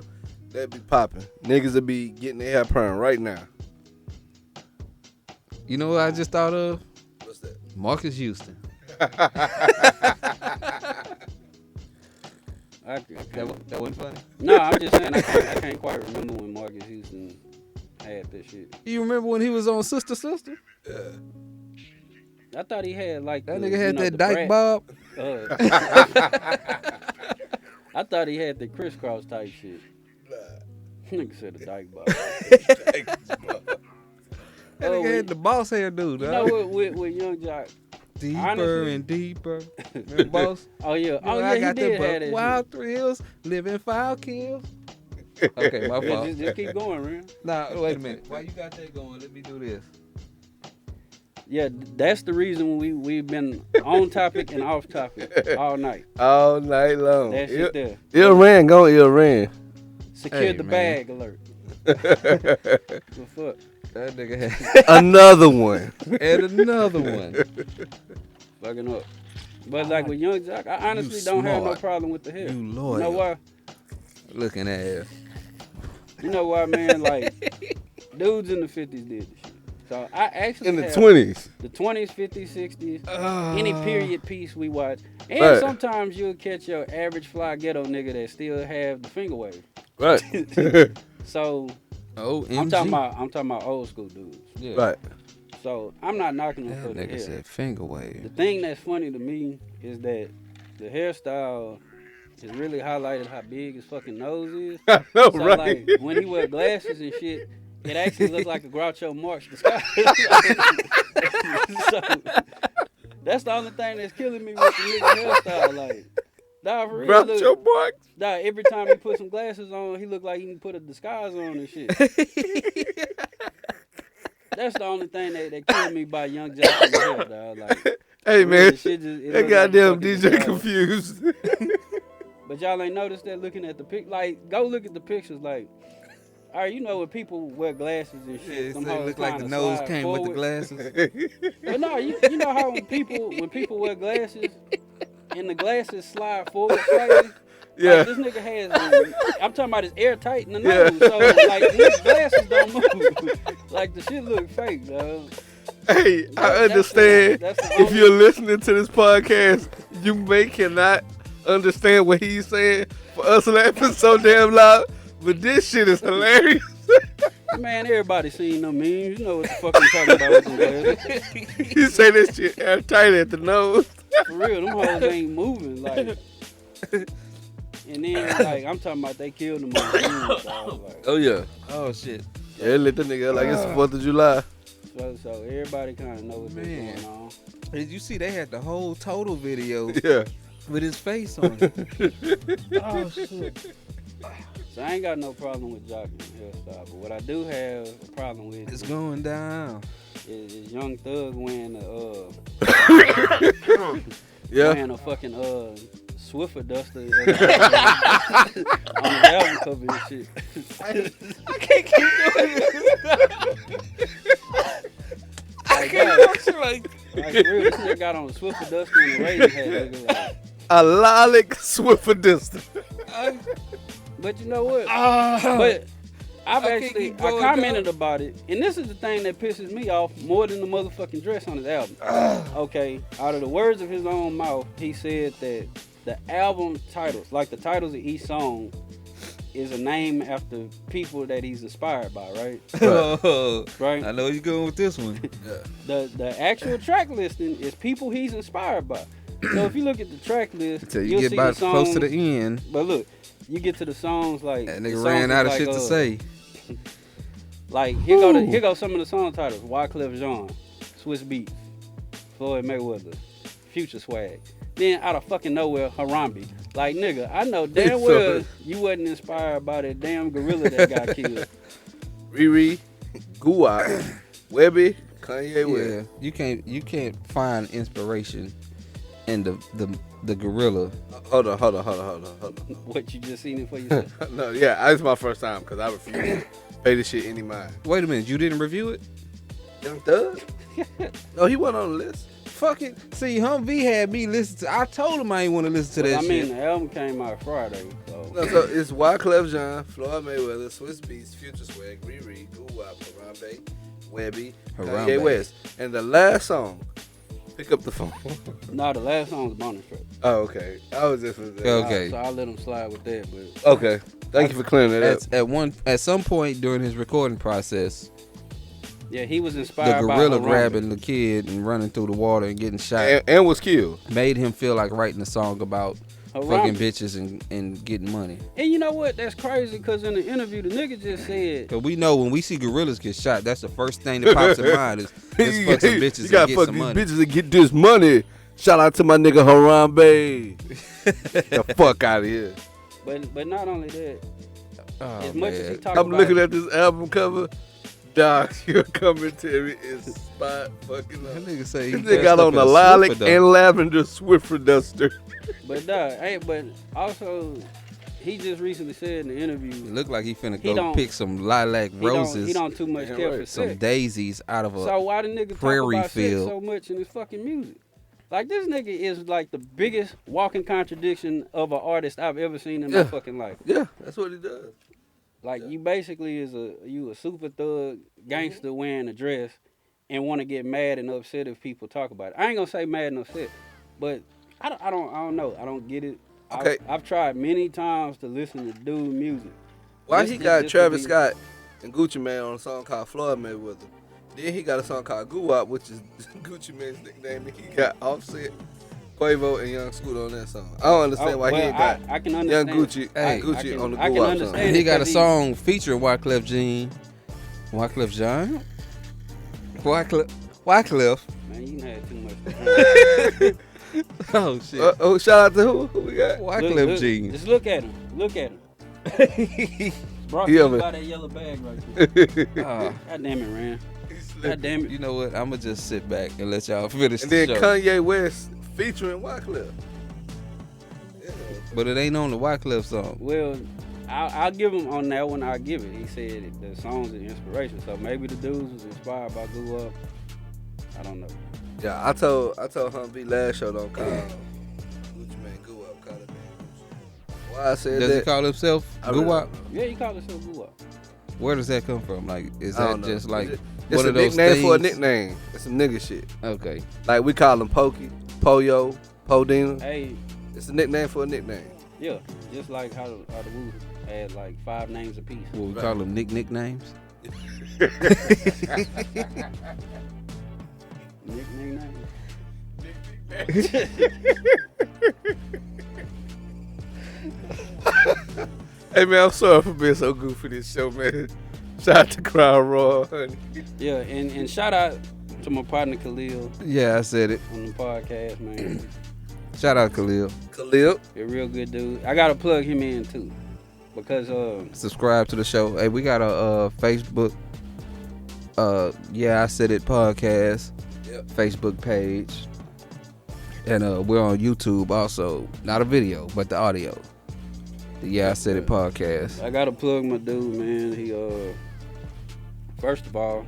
that'd be popping. Niggas would be getting their hair perm right now. you know what I just thought of? What's that? Marcus Houston. That wasn't funny. No, I'm just saying I can't quite remember when Marcus Houston had that shit. You remember when he was on Sister Sister? I thought he had like That the, nigga had the that dyke brat. bob. I thought he had the crisscross type shit. Nigga said a dyke bob. That nigga had the boss hair dude. You know what with Young Jock? Deeper honestly- and deeper. Remember boss? Oh yeah, You know, he did have that wild thrills, living foul kills. Okay, my shit. fault. Just keep going, man. Nah, wait a minute. Why you got that going? Let me do this. Yeah, that's the reason we've been on topic and off topic all night. All night long. That shit there. Ill ran. Secure Hey, the man. bag alert. The fuck? That nigga had Another one. and another one. Fucking up. But like with Young Jock, I honestly don't have no smart. problem with the hair. You You loyal. know why? Looking at it. You know why, man? Like, dudes in the 50s did this shit. So I actually In the have 20s. the 20s, 50s, 60s, any period piece we watch. And Right. sometimes you'll catch your average fly ghetto nigga that still have the finger wave. Right. So Oh, I'm talking about old school dudes. Yeah. Right. So I'm not knocking them That for the nigga hair. said finger The wave. thing that's funny to me is that the hairstyle has really highlighted how big his fucking nose is. I know, So right? like when he wear glasses and shit, it actually looks like a Groucho Marx disguise. So that's the only thing that's killing me with the nigga hairstyle. Like, nah, for real. Groucho Look, Marx. nah, every time he put some glasses on, he look like he can put a disguise on and shit. That's the only thing that killed me by Young Jock in the hair, dog. Like, Hey, really, man. the shit just- it That look like goddamn fucking DJ disguise. Confused. But y'all ain't noticed that looking at the pic. Like, go look at the pictures. Like, all right, you know when people wear glasses and shit, them hoes look like the kinda nose slide came with the forward. glasses. But no, you know how when people wear glasses and the glasses slide forward slightly. Yeah. Like, this nigga has. I'm talking about his airtight in the Yeah. nose, so like his glasses don't move. Like the shit look fake, dog. Hey, I That's understand. that's the If only- you're listening to this podcast, you may cannot understand what he's saying for us laughing so damn loud, but this shit is hilarious. Man, everybody seen them memes. You know what the fuck I'm talking about with them glasses. You say this shit airtight at the nose. For real, them hoes ain't moving. Like, and then like I'm talking about they killed them on the news, dog. Like, Oh yeah. Oh shit. Yeah, let the nigga like it's the 4th of July. so everybody kind of know what's Man. going on. Did you see they had the whole total video Yeah. with his face on it? Oh shit. So I ain't got no problem with jockeying hairstyle, but what I do have a problem with It's going down. is Young Thug wearing Yeah. wearing a fucking Swiffer duster on the album cover and shit. I can't keep doing this. Like, like for real, this nigga got on a Swiffer duster and a Raven hat. Nigga, like, A Lolic Swiffer distance. but you know what? Oh. But I've I can't actually keep going, commented about it, and this is the thing that pisses me off more than the motherfucking dress on his album. Okay, out of the words of his own mouth, he said that the album titles, like the titles of each song, is a name after people that he's inspired by, right? Oh, Right. I know you're going with this one. The actual track listing is people he's inspired by. So if you look at the track list, Until you you'll get see about the close to songs- the end. But look, you get to the songs like That the nigga songs ran out of like, shit to say. Like here go some of the song titles: Wyclef Jean, Swiss Beats, Floyd Mayweather, Future Swag. Then out of fucking nowhere, Harambe. Like nigga, I know damn well you wasn't inspired by that damn gorilla that got killed. Riri, Guwap, Webby, Kanye West. Yeah, you can't find inspiration in the gorilla. Hold on. What, you just seen it for yourself? No, yeah, it's my first time because I refuse to pay this shit any mind. Wait a minute, you didn't review it? Young Thug? No, he wasn't on the list. Fucking see, Humvee had me listen to. I told him I ain't want to listen to that shit. The album came out Friday, so. No, so it's Wyclef Jean, Floyd Mayweather, Swiss Beats, Future Swag, Riri, Guwap, Harambe, Webby, Kanye West. And the last song, Pick Up the Phone. No, the last song was bonus track. Oh, okay. I was just Okay. So I let him slide with that, but. Okay. Thank you for clearing that up. At some point during his recording process, Yeah, he was the inspired by gorilla Harambe. grabbing the kid and running through the water and getting shot And was killed. made him feel like writing a song about Harambe. fucking bitches and getting money. And you know what? That's crazy because in the interview, the nigga just said. Cause we know when we see gorillas get shot, that's the first thing that pops in mind is let's fuck some bitches You gotta and get fuck some these money. bitches and get this money. Shout out to my nigga Harambe. The fuck out of here. But not only that, Oh, as much as he man. talk I'm about looking at this album cover. Dog, your commentary is spot fucking That up. nigga say he This nigga dressed got up on in the a lilac Swiffer, though. and lavender Swiffer duster. But but also he just recently said in the interview It looked like he finna He go don't- pick some lilac roses, he don't too much Yeah, care right. for some sex. daisies out of a. So why the nigga talk prairie about field. sex so much in his fucking music? Like this nigga is like the biggest walking contradiction of an artist I've ever seen in my fucking life. Yeah, that's what he does. Like you basically you a super thug gangster wearing a dress and want to get mad and upset if people talk about it. I ain't gonna say mad and upset, but I don't know. I don't get it. Okay. I've tried many times to listen to dude music. Why Just- he got just to Travis be- Scott and Gucci Mane on a song called Floyd Mayweather. Then he got a song called Guwap, which is Gucci Mane's nickname. And he got Offset, Quavo, and Young Scooter on that song. I don't understand why he ain't got I can Young understand. Gucci, Hey, Gucci on the I can Guwap song. understand. And he got a because he- song featuring Wyclef Jean. Wyclef Jean? Wyclef. Man, you done had too much. To drink. Oh shit. Oh, shout out to who we got? Wyclef Look, Jean. Just look at him. Look at him. Brought Yeah, you man. by that yellow bag right there. Ah, God damn it, Rand. God damn it. you know what? I'ma just sit back and let y'all finish And the then show. Kanye West featuring Wyclef. Yeah. But it ain't on the Wyclef song. Well, I'll give him on that one. I'll give it. He said the songs are inspiration. So maybe the dudes was inspired by Glue Up. I don't know. Yeah, I told Humvee last show don't call Gucci Mane Guwap, call it Gucci. Why I said Does that? he call himself I really Guwap? don't know. Yeah, he called himself Glue Up. Where does that come from? Like, is I that don't know. just like It's one a of those nickname for a things? nickname. It's some nigga shit. Okay. Like we call him Pokey, Poyo, Podina. Hey, It's a nickname for a nickname. yeah, just like how the Wu had like 5 names apiece. What we call them nicknames? Nickname. Hey man, I'm sorry for being so goofy this show, man. Shout out to Crown Royal, honey. Yeah, and shout out to my partner Khalil Yeah, I said it. on the podcast, man. Shout out Khalil. Khalil. He's a real good dude. I gotta plug him in too, because Subscribe to the show. Hey, we got a Facebook. Yeah, I said it podcast. Yep. Facebook page. And we're on YouTube also. Not a video, but the audio. The Yeah, I said it podcast. I gotta plug my dude, man. He first of all,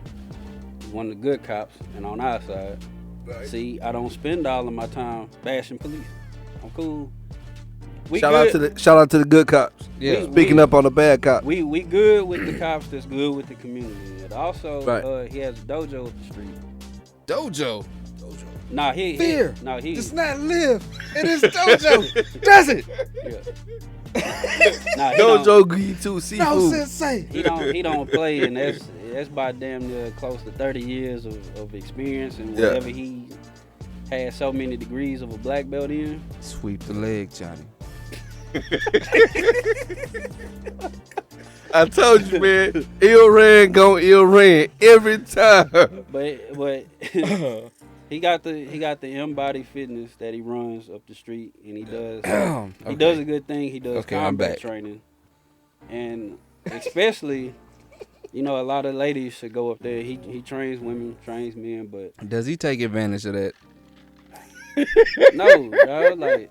he's one of the good cops, and on our side, Right. see, I don't spend all of my time bashing police. I'm cool. We Shout good. out to the good cops. Yeah. Speaking up on the bad cops. We good with the cops that's good with the community. And also, Right. he has a dojo up the street. Dojo. Nah, he Fear Nah, he does not live in his dojo. Does it? yeah. Nah, he Dojo don't- G2 No Seafood. sensei. he don't play, and that's by damn near close to 30 years of experience, and Yeah. whatever he has so many degrees of a black belt in. Sweep the leg, Johnny. I told you, man. Ill Ran gon' Ill Ran every time. But he got the Embody Fitness that he runs up the street, and he does he does a good thing. He does combat training, and especially, you know, a lot of ladies should go up there. He trains women, trains men, but Does he take advantage of that? no, dog, like.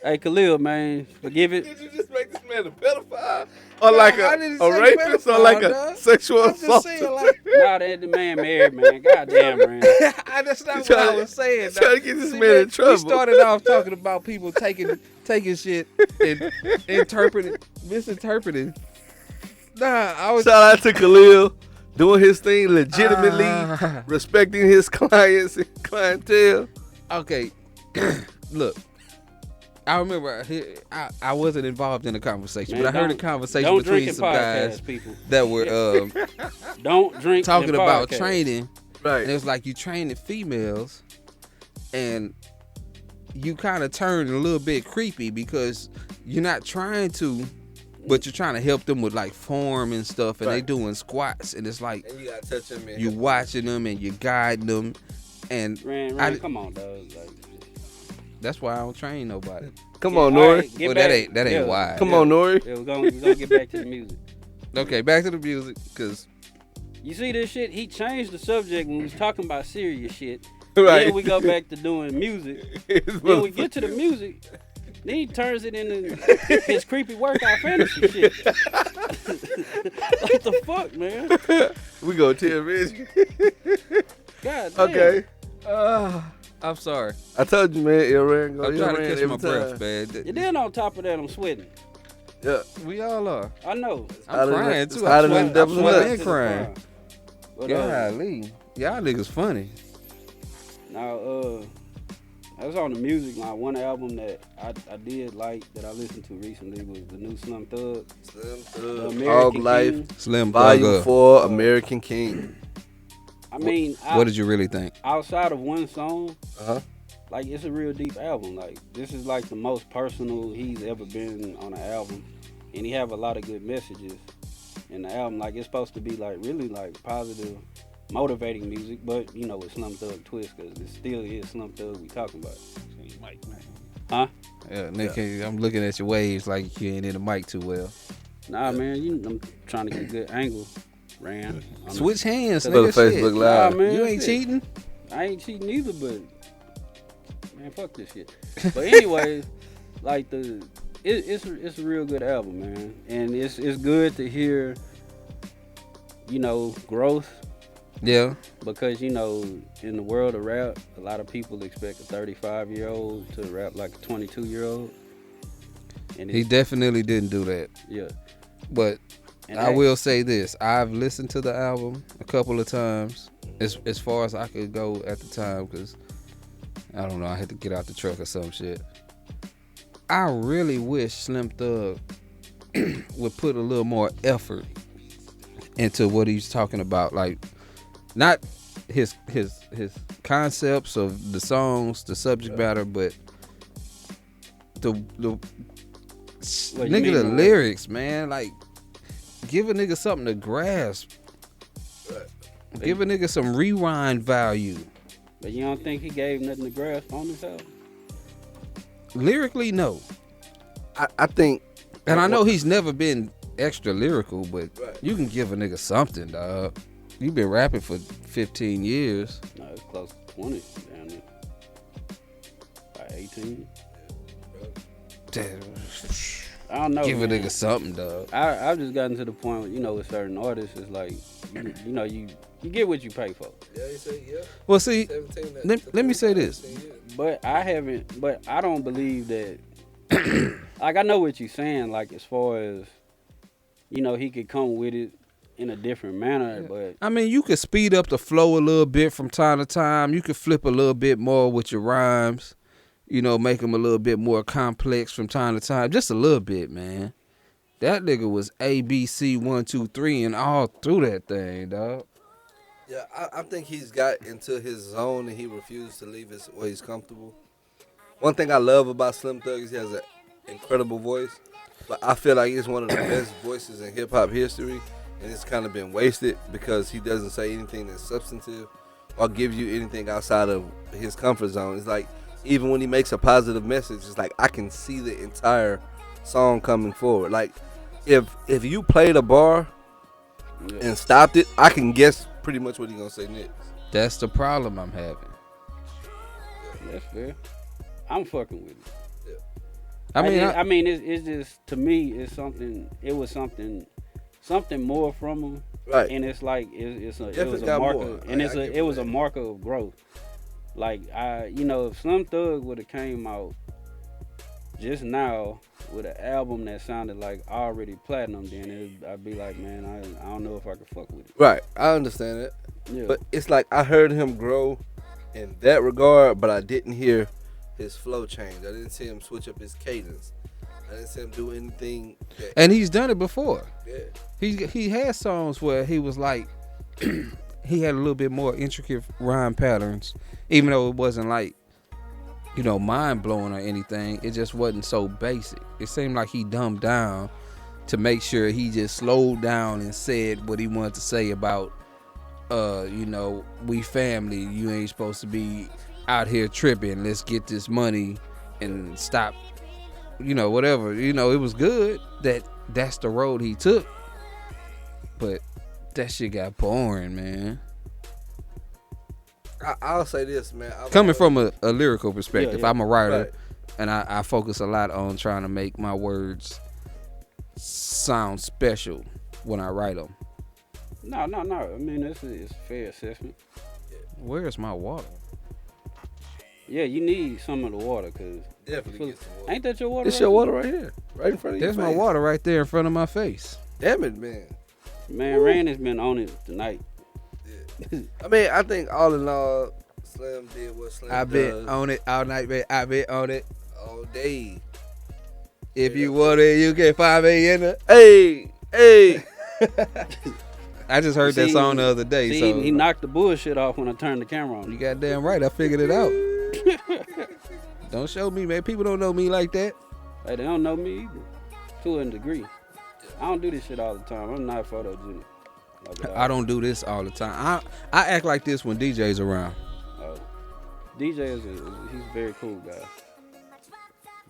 Hey, Khalil, man, forgive it. Did you just make this man a pedophile? Or like I a didn't say rapist? Or like pedophile, a sexual I'm just assault? saying, like, Nah, the man married, man. Goddamn, man. that's not what I was saying. Trying to get this See, man in trouble. We started off talking about people taking shit and misinterpreting. Nah, I was. Shout out to Khalil doing his thing legitimately, respecting his clients and clientele. Okay, look. I remember I wasn't involved in the conversation, Man, but I heard a conversation don't between drink in some guys people. that were Don't drink talking in about podcasts. training. Right. And it was like you training females, and you kind of turn a little bit creepy because you're not trying to, but you're trying to help them with like form and stuff, and they doing squats, and it's like And you gotta touch him, man. you watching them and you guiding them, and Ran, come on, dog. Like, that's why I don't train nobody. Come on, all Nori. right, get Well, back. that ain't why. Come on, Nori. Yeah, we're gonna get back to the music. Okay, back to the music, cause You see this shit? He changed the subject when we was talking about serious shit. Right. Then we go back to doing music. Then we get to the music. Then he turns it into his creepy workout fantasy shit. What the fuck, man? We go tell Reggie. God damn. Okay. I'm sorry. I told you, man. Ill Ran go I'm Ill trying to Ran catch every my time. breath, man. And then on top of that, I'm sweating. Yeah. We all are. I know. I'm crying It's too. hotter I'm than sweating, devil's I'm nuts. sweating and crying. But, Golly. Y'all niggas funny. now, that's on the music. Now, one album that I did like that I listened to recently was the new Slim Thug. Slim The Thug, American Hog Life, King. Slim Volume Thugger. 4, American King. I mean, What did you really think? outside of one song, Uh-huh. like it's a real deep album. Like this is like the most personal he's ever been on an album, and he have a lot of good messages in the album. Like it's supposed to be like really like positive, motivating music, but you know with Slim Thug twist because it still is Slim Thug we talking about. Huh? Yeah, Nick, I'm looking at your waves like you ain't in the mic too well. Nah, man, I'm trying to get a good angle. Ran. Switch hands, For the nigga. Shit. Facebook Live. Nah, man, You ain't shit. cheating? I ain't cheating either, but man, fuck this shit. But anyways, like it's a real good album, man, and it's good to hear, you know, growth Yeah. because you know in the world of rap, a lot of people expect a 35-year-old to rap like a 22-year-old, and He definitely didn't do that. yeah. But And I will say this. I've listened to the album a couple of times as far as I could go at the time because, I don't know, I had to get out the truck or some shit. I really wish Slim Thug would put a little more effort into what he's talking about. Like, not his concepts of the songs, the subject matter, but the What you mean the by what? lyrics, man. Like, give a nigga something to grasp. Give a nigga some rewind value. But you don't think he gave nothing to grasp on this album? Lyrically, no. I think. And I know he's never been extra lyrical, but you can give a nigga something, dog. You been rapping for 15 years. No, it's close to 20 down there. Like 18. Damn. I don't know. Give a man. nigga something, dog. I've just gotten to the point where, you know, with certain artists, it's like, you know, you get what you pay for. Yeah, you say, yeah. Well, see, 17, let me say this. But I don't believe that, like, I know what you're saying, like, as far as, you know, he could come with it in a different manner, but I mean, you could speed up the flow a little bit from time to time. You could flip a little bit more with your rhymes. You know, make them a little bit more complex from time to time. Just a little bit, man. That nigga was A, B, C, 1, 2, 3, and all through that thing, dog. Yeah, I think he's got into his zone and he refused to leave where he's comfortable. One thing I love about Slim Thug is he has an incredible voice, but I feel like it's one of the best voices in hip hop history, and it's kind of been wasted because he doesn't say anything that's substantive or give you anything outside of his comfort zone. It's like even when he makes a positive message, it's like I can see the entire song coming forward. Like if you played a bar and stopped it, I can guess pretty much what he's gonna say next. That's the problem I'm having. That's fair. I'm fucking with it. I mean, it's just, to me, it's something. It was something more from him, Right. and it's like it was Definitely a got marker, more. and I it was a marker of growth. Like if Slim Thug would have came out just now with an album that sounded like already platinum, then I'd be like, man, I don't know if I could fuck with it. Right, I understand it, Yeah. but it's like I heard him grow in that regard, but I didn't hear his flow change. I didn't see him switch up his cadence. I didn't see him do anything. and he's done it before. Yeah. He had songs where he was like, he had a little bit more intricate rhyme patterns, even though it wasn't like, mind blowing or anything. It just wasn't so basic. It seemed like he dumbed down to make sure he just slowed down and said what he wanted to say about, we family. You ain't supposed to be out here tripping. Let's get this money and stop. Whatever. It was good that's the road he took, but that shit got boring, man. I'll say this, man. Coming from a lyrical perspective, Yeah. I'm a writer, Right. and I focus a lot on trying to make my words sound special when I write them. No. I mean, it's a fair assessment. Where's my water? Yeah, you need some of the water, cause Definitely get some water. ain't that your water? It's your water right here, right in front of you. There's my water right there in front of my face. Damn it, man. Man, Rand has been on it tonight. I mean, I think all in all, Slim did what Slim I does bet on it all night, babe. I bet on it. all day. If you want it, you can find me in the. Hey. I just heard that See, song the other day, See, so he knocked the bullshit off when I turned the camera on. you goddamn right. I figured it out. Don't show me, man. People don't know me like that. Hey, they don't know me either, to a degree. I don't do this shit all the time. I'm not photogenic. I don't do this all the time. I act like this when DJ's around. DJ he's a very cool guy.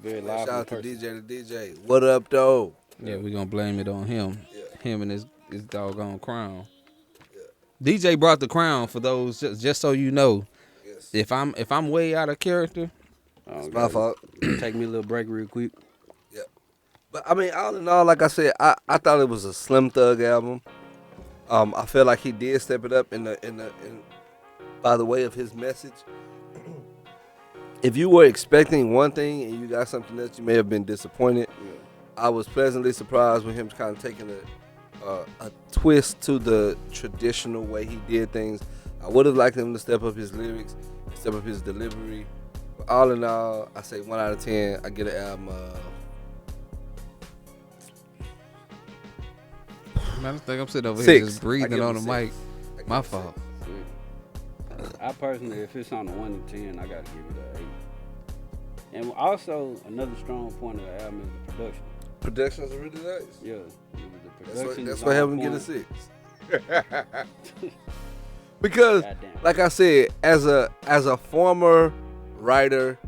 Very Shout lively out to person. DJ to DJ. What up, though? Yeah, we gonna blame it on him. Yeah. Him and his doggone crown. DJ brought the crown for those just so you know. Yes. If I'm way out of character, Oh, My fault. Take me a little break real quick. But I mean, all in all, like I said, I thought it was a Slim Thug album. I feel like he did step it up in by the way of his message. If you were expecting one thing and you got something else, you may have been disappointed. I was pleasantly surprised with him kind of taking a twist to the traditional way he did things. I would have liked him to step up his lyrics, step up his delivery. But all in all, I say 1 out of 10. I get an album. man, I think I'm sitting over 6. here just I breathing give on him the a mic. 6. I give My him a fault. 6. I personally, if it's on a 1 to 10, I gotta give it an 8. And also, another strong point of the album is the production. Productions are really nice. Yeah, the production. That's is what on helped him get a point. 6. Because, Goddamn. like I said, as a former writer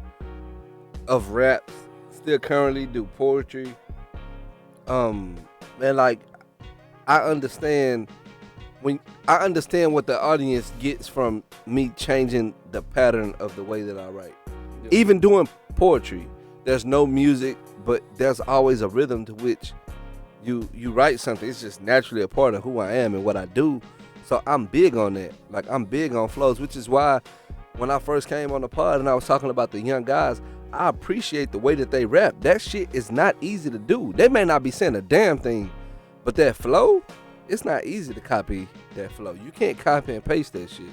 of raps, still currently do poetry. Man, like I understand what the audience gets from me changing the pattern of the way that I write. Yeah. Even doing poetry, there's no music, but there's always a rhythm to which you write something. It's just naturally a part of who I am and what I do. So I'm big on that. Like, I'm big on flows, which is why when I first came on the pod and I was talking about the young guys, I appreciate the way that they rap. That shit is not easy to do. They may not be saying a damn thing, but that flow, it's not easy to copy that flow. You can't copy and paste that shit.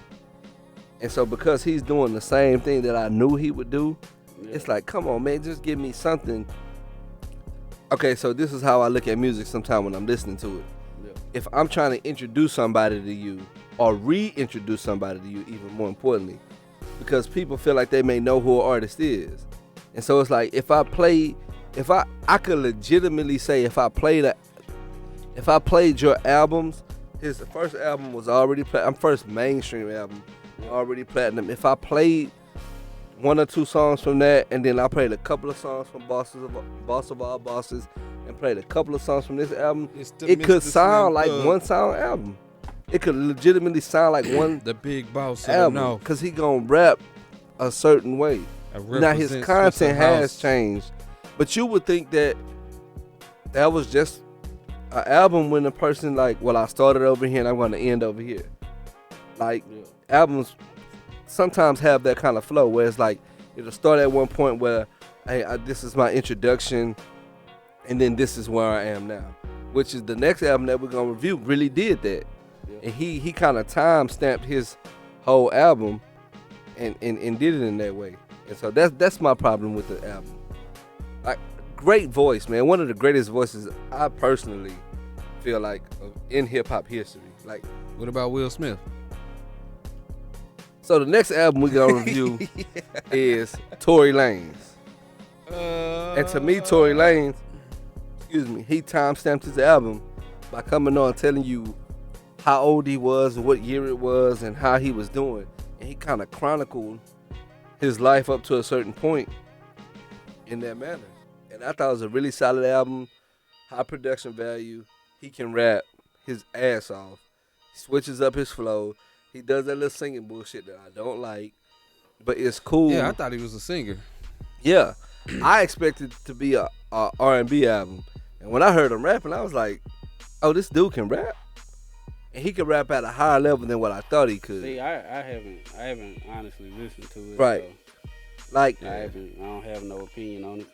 And so because he's doing the same thing that I knew he would do, it's like, come on, man, just give me something. Okay, so this is how I look at music sometimes when I'm listening to it. If I'm trying to introduce somebody to you or reintroduce somebody to you, even more importantly, because people feel like they may know who an artist is. And so it's like if I could legitimately say if I played your albums, his first album was already first mainstream album already platinum. If I played one or two songs from that, and then I played a couple of songs from Boss of All Bosses, and played a couple of songs from this album, it could sound like one sound album. It could legitimately sound like one the big boss album, because he gonna rap a certain way. Now his content has changed, but you would think that was just an album when a person like, well, I started over here and I'm gonna end over here. Like albums sometimes have that kind of flow where it's like it'll start at one point where, hey, this is my introduction, and then this is where I am now, which is the next album that we're gonna review. Really did that, and he kind of time stamped his whole album, and did it in that way. And so that's my problem with the album. Like, great voice, man. One of the greatest voices I personally feel like in hip hop history. Like, what about Will Smith? So the next album we're gonna review is Tory Lanez. And to me, Tory Lanez, he time-stamped his album by coming on telling you how old he was, what year it was, and how he was doing. And he kind of chronicled his life up to a certain point in that manner. And I thought it was a really solid album, high production value. He can rap his ass off. He switches up his flow. He does that little singing bullshit that I don't like, but it's cool. Yeah, I thought he was a singer. Yeah, I expected it to be a R&B album, and when I heard him rapping, I was like, "Oh, this dude can rap, and he can rap at a higher level than what I thought he could." See, I haven't honestly listened to it. Right. So like, I don't have no opinion on it.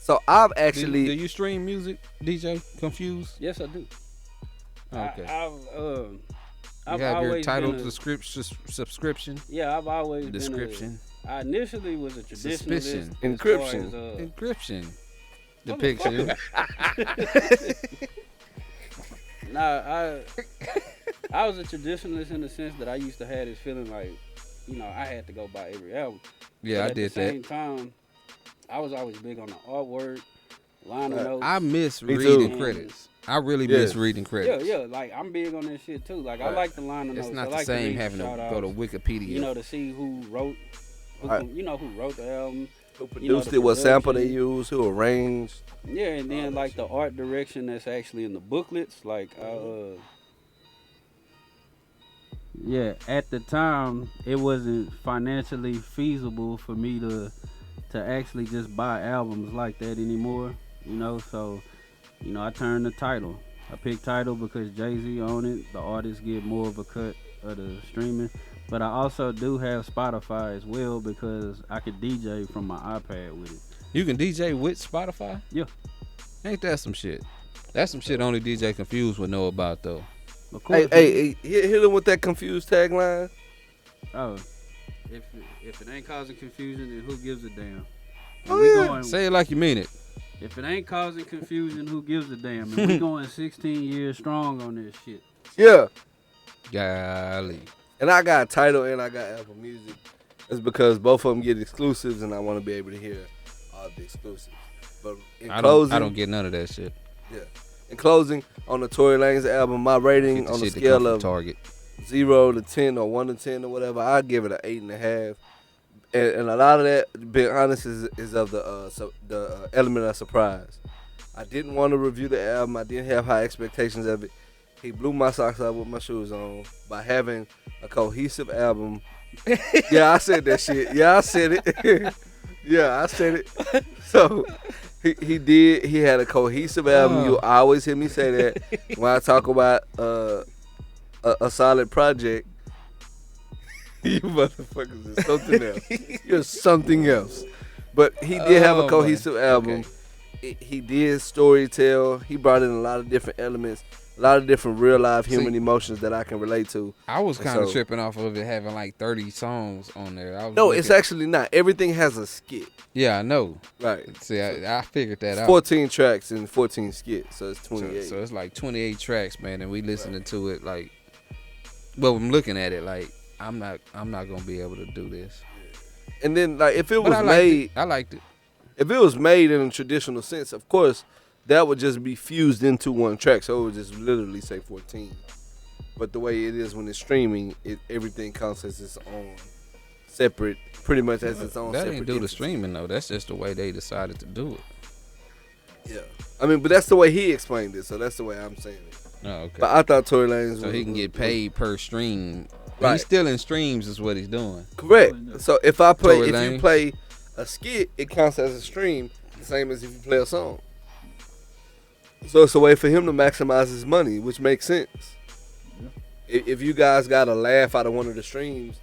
So I've actually. Do you stream music, DJ Konphuzed? Yes, I do. Okay. I've you have your always title been subscription. Yeah, I've always description. I initially was a traditionalist. Encryption. Encryption. Depiction. Nah, I was a traditionalist in the sense that I used to have this feeling like, I had to go buy every album. Yeah, but I did that. At the same time, I was always big on the artwork, liner notes. I miss Me reading too. credits. I really miss reading credits. Yeah, like I'm big on that shit too. Like I like the liner notes. It's not I the like same to having to shout-outs, go to Wikipedia. to see who wrote, who wrote the album, Who produced it? What sample they used? Who arranged? Yeah, and then like the art direction that's actually in the booklets. Like, yeah, at the time it wasn't financially feasible for me to actually just buy albums like that anymore. So. I turned to Tidal. I picked Tidal because Jay-Z on it. The artists get more of a cut of the streaming. But I also do have Spotify as well because I could DJ from my iPad with it. You can DJ with Spotify? Yeah. Ain't that some shit? That's some shit only DJ Konphuzed would know about, though. Of course. Hey, hit him with that Confused tagline. Oh, if it ain't causing confusion, then who gives a damn? Say it like you mean it. If it ain't causing confusion, who gives a damn? And we going 16 years strong on this shit. Yeah. Golly. And I got Tidal and I got Apple Music. It's because both of them get exclusives, and I want to be able to hear all the exclusives. But in closing, I don't get none of that shit. Yeah. In closing, on the Tory Lanez album, my rating on the scale of Target 0 to 10 or 1 to 10 or whatever, I give it an 8.5. And a lot of that, being honest, is of the element of surprise. I didn't want to review the album. I didn't have high expectations of it. He blew my socks off with my shoes on by having a cohesive album. Yeah, I said that shit. Yeah, I said it. Yeah, I said it. So he did. He had a cohesive album. You always hear me say that when I talk about a solid project. You motherfuckers is something else. You're something else. But he did have a cohesive album. Okay. He did storytell. He brought in a lot of different elements, a lot of different real life human emotions that I can relate to. I was kind of tripping off of it having like 30 songs on there. It's actually not. Everything has a skit. Yeah, I know. Right. See, I figured that out. 14 tracks and 14 skits, so it's 28. So it's like 28 tracks, man, and we listening to it like. Well, I'm looking at it like. I'm not gonna be able to do this. And then like if it was made, I liked it. If it was made in a traditional sense, of course, that would just be fused into one track, so it would just literally say 14. But the way it is when it's streaming, everything counts as its own separate, pretty much as its own That separate ain't do the entity. streaming though. That's just the way they decided to do it. Yeah. I mean, but that's the way he explained it, so that's the way I'm saying it. Oh, okay. But I thought Tory Lanez So he can get paid per stream. Right. He's still in streams is what he's doing. Correct. So if you Tory Lanez. play a skit, it counts as a stream, the same as if you play a song. So it's a way for him to maximize his money, which makes sense. If you guys got a laugh out of one of the streams,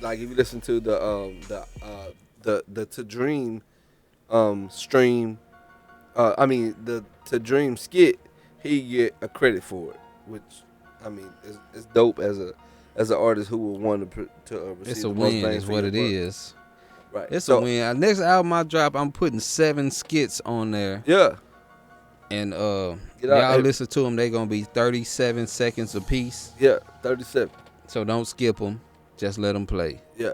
like if you listen to the To Dream stream, the To Dream skit, he get a credit for it, which I mean is dope as an artist who will want to receive It's a the most win, bang is for what your it buck. is. Right. It's So, a win. Next album I drop, I'm putting 7 skits on there, Yeah. and Get out y'all there. listen to them. They gonna be 37 seconds a piece, Yeah. 37. so don't skip them. Just let them play. Yeah.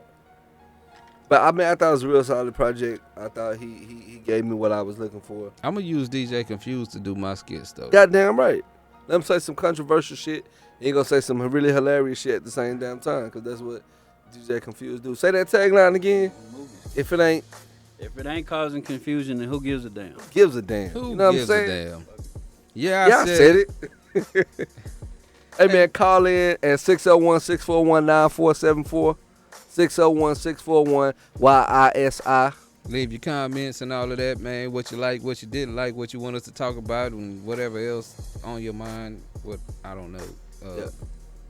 But I mean, I thought it was a real solid project. I thought he gave me what I was looking for. I'm gonna use DJ Konphuzed to do my skits though. Goddamn right. Let him say some controversial shit. He ain't gonna say some really hilarious shit at the same damn time, because that's what DJ Konphuzed do. Say that tagline again. If it ain't, causing confusion, then who gives a damn? gives a damn. Who you know what I'm gives a saying? damn? Yeah, Yeah, I said it. Hey, man, call in at 601-641-9474. 601-641-YISI. Leave your comments and all of that, man. What you like, what you didn't like, what you want us to talk about, and whatever else on your mind. What I don't know. Yeah.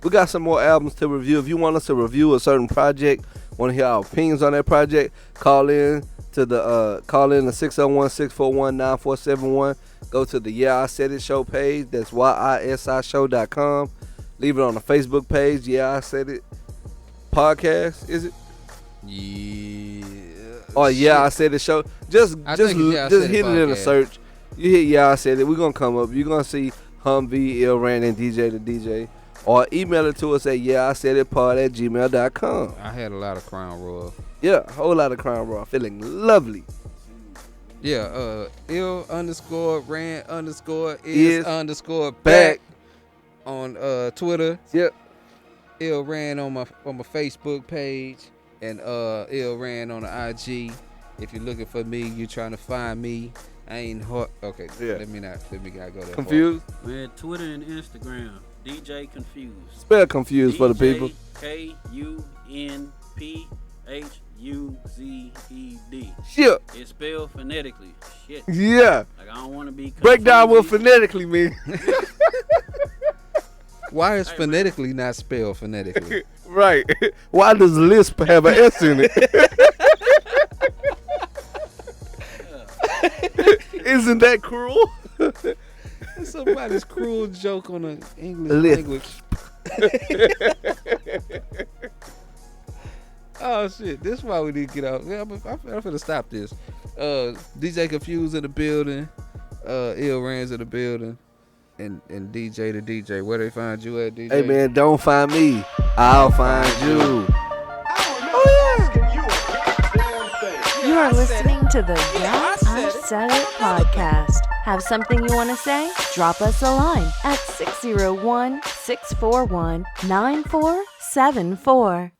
We got some more albums to review. If you want us to review a certain project, want to hear our opinions on that project, call in to 601-641-9471. Go to the Yeah I Said It show page. That's YISIshow.com. Leave it on the Facebook page. Yeah I Said It podcast. Is it? Yeah. Oh yeah, I Said It show. Just I think it's Yeah I Said It hit it in a podcast. search. You hit Yeah I Said It. We're gonna come up. You're gonna see Humvee, Ilran, and DJ the DJ. Or email it to us at yeahisaiditpod@gmail.com. I had a lot of Crown Royal. Yeah, a whole lot of Crown Raw. Feeling lovely. Yeah, ill_ran_is_back Back. on Twitter. Yep. Ill Ran on my Facebook page, and Ill Ran on the IG. If you're looking for me, you trying to find me. I ain't hard. Okay, Yeah. let me not go there. Confused? Man, Twitter and Instagram, DJ Konphuzed. Spell confused for the people. KUNPHUZED. Shit. It's spelled phonetically. Shit. Yeah. Like I don't want to be. Break down what confusing. phonetically mean. Why is phonetically not spelled phonetically? Right. Why does Lisp have an S in it? Isn't that cruel? Somebody's cruel joke on the English Lisp. language. Oh shit! This is why we need to get out. Yeah, I'm finna stop this. DJ Konphuzed in the building. Ill Ran's in the building. And DJ the DJ. Where they find you at, DJ? Hey man, don't find me. I'll find you. You are listening to the Yeah, I Said It podcast. Have something you want to say? Drop us a line at 601-641-9474.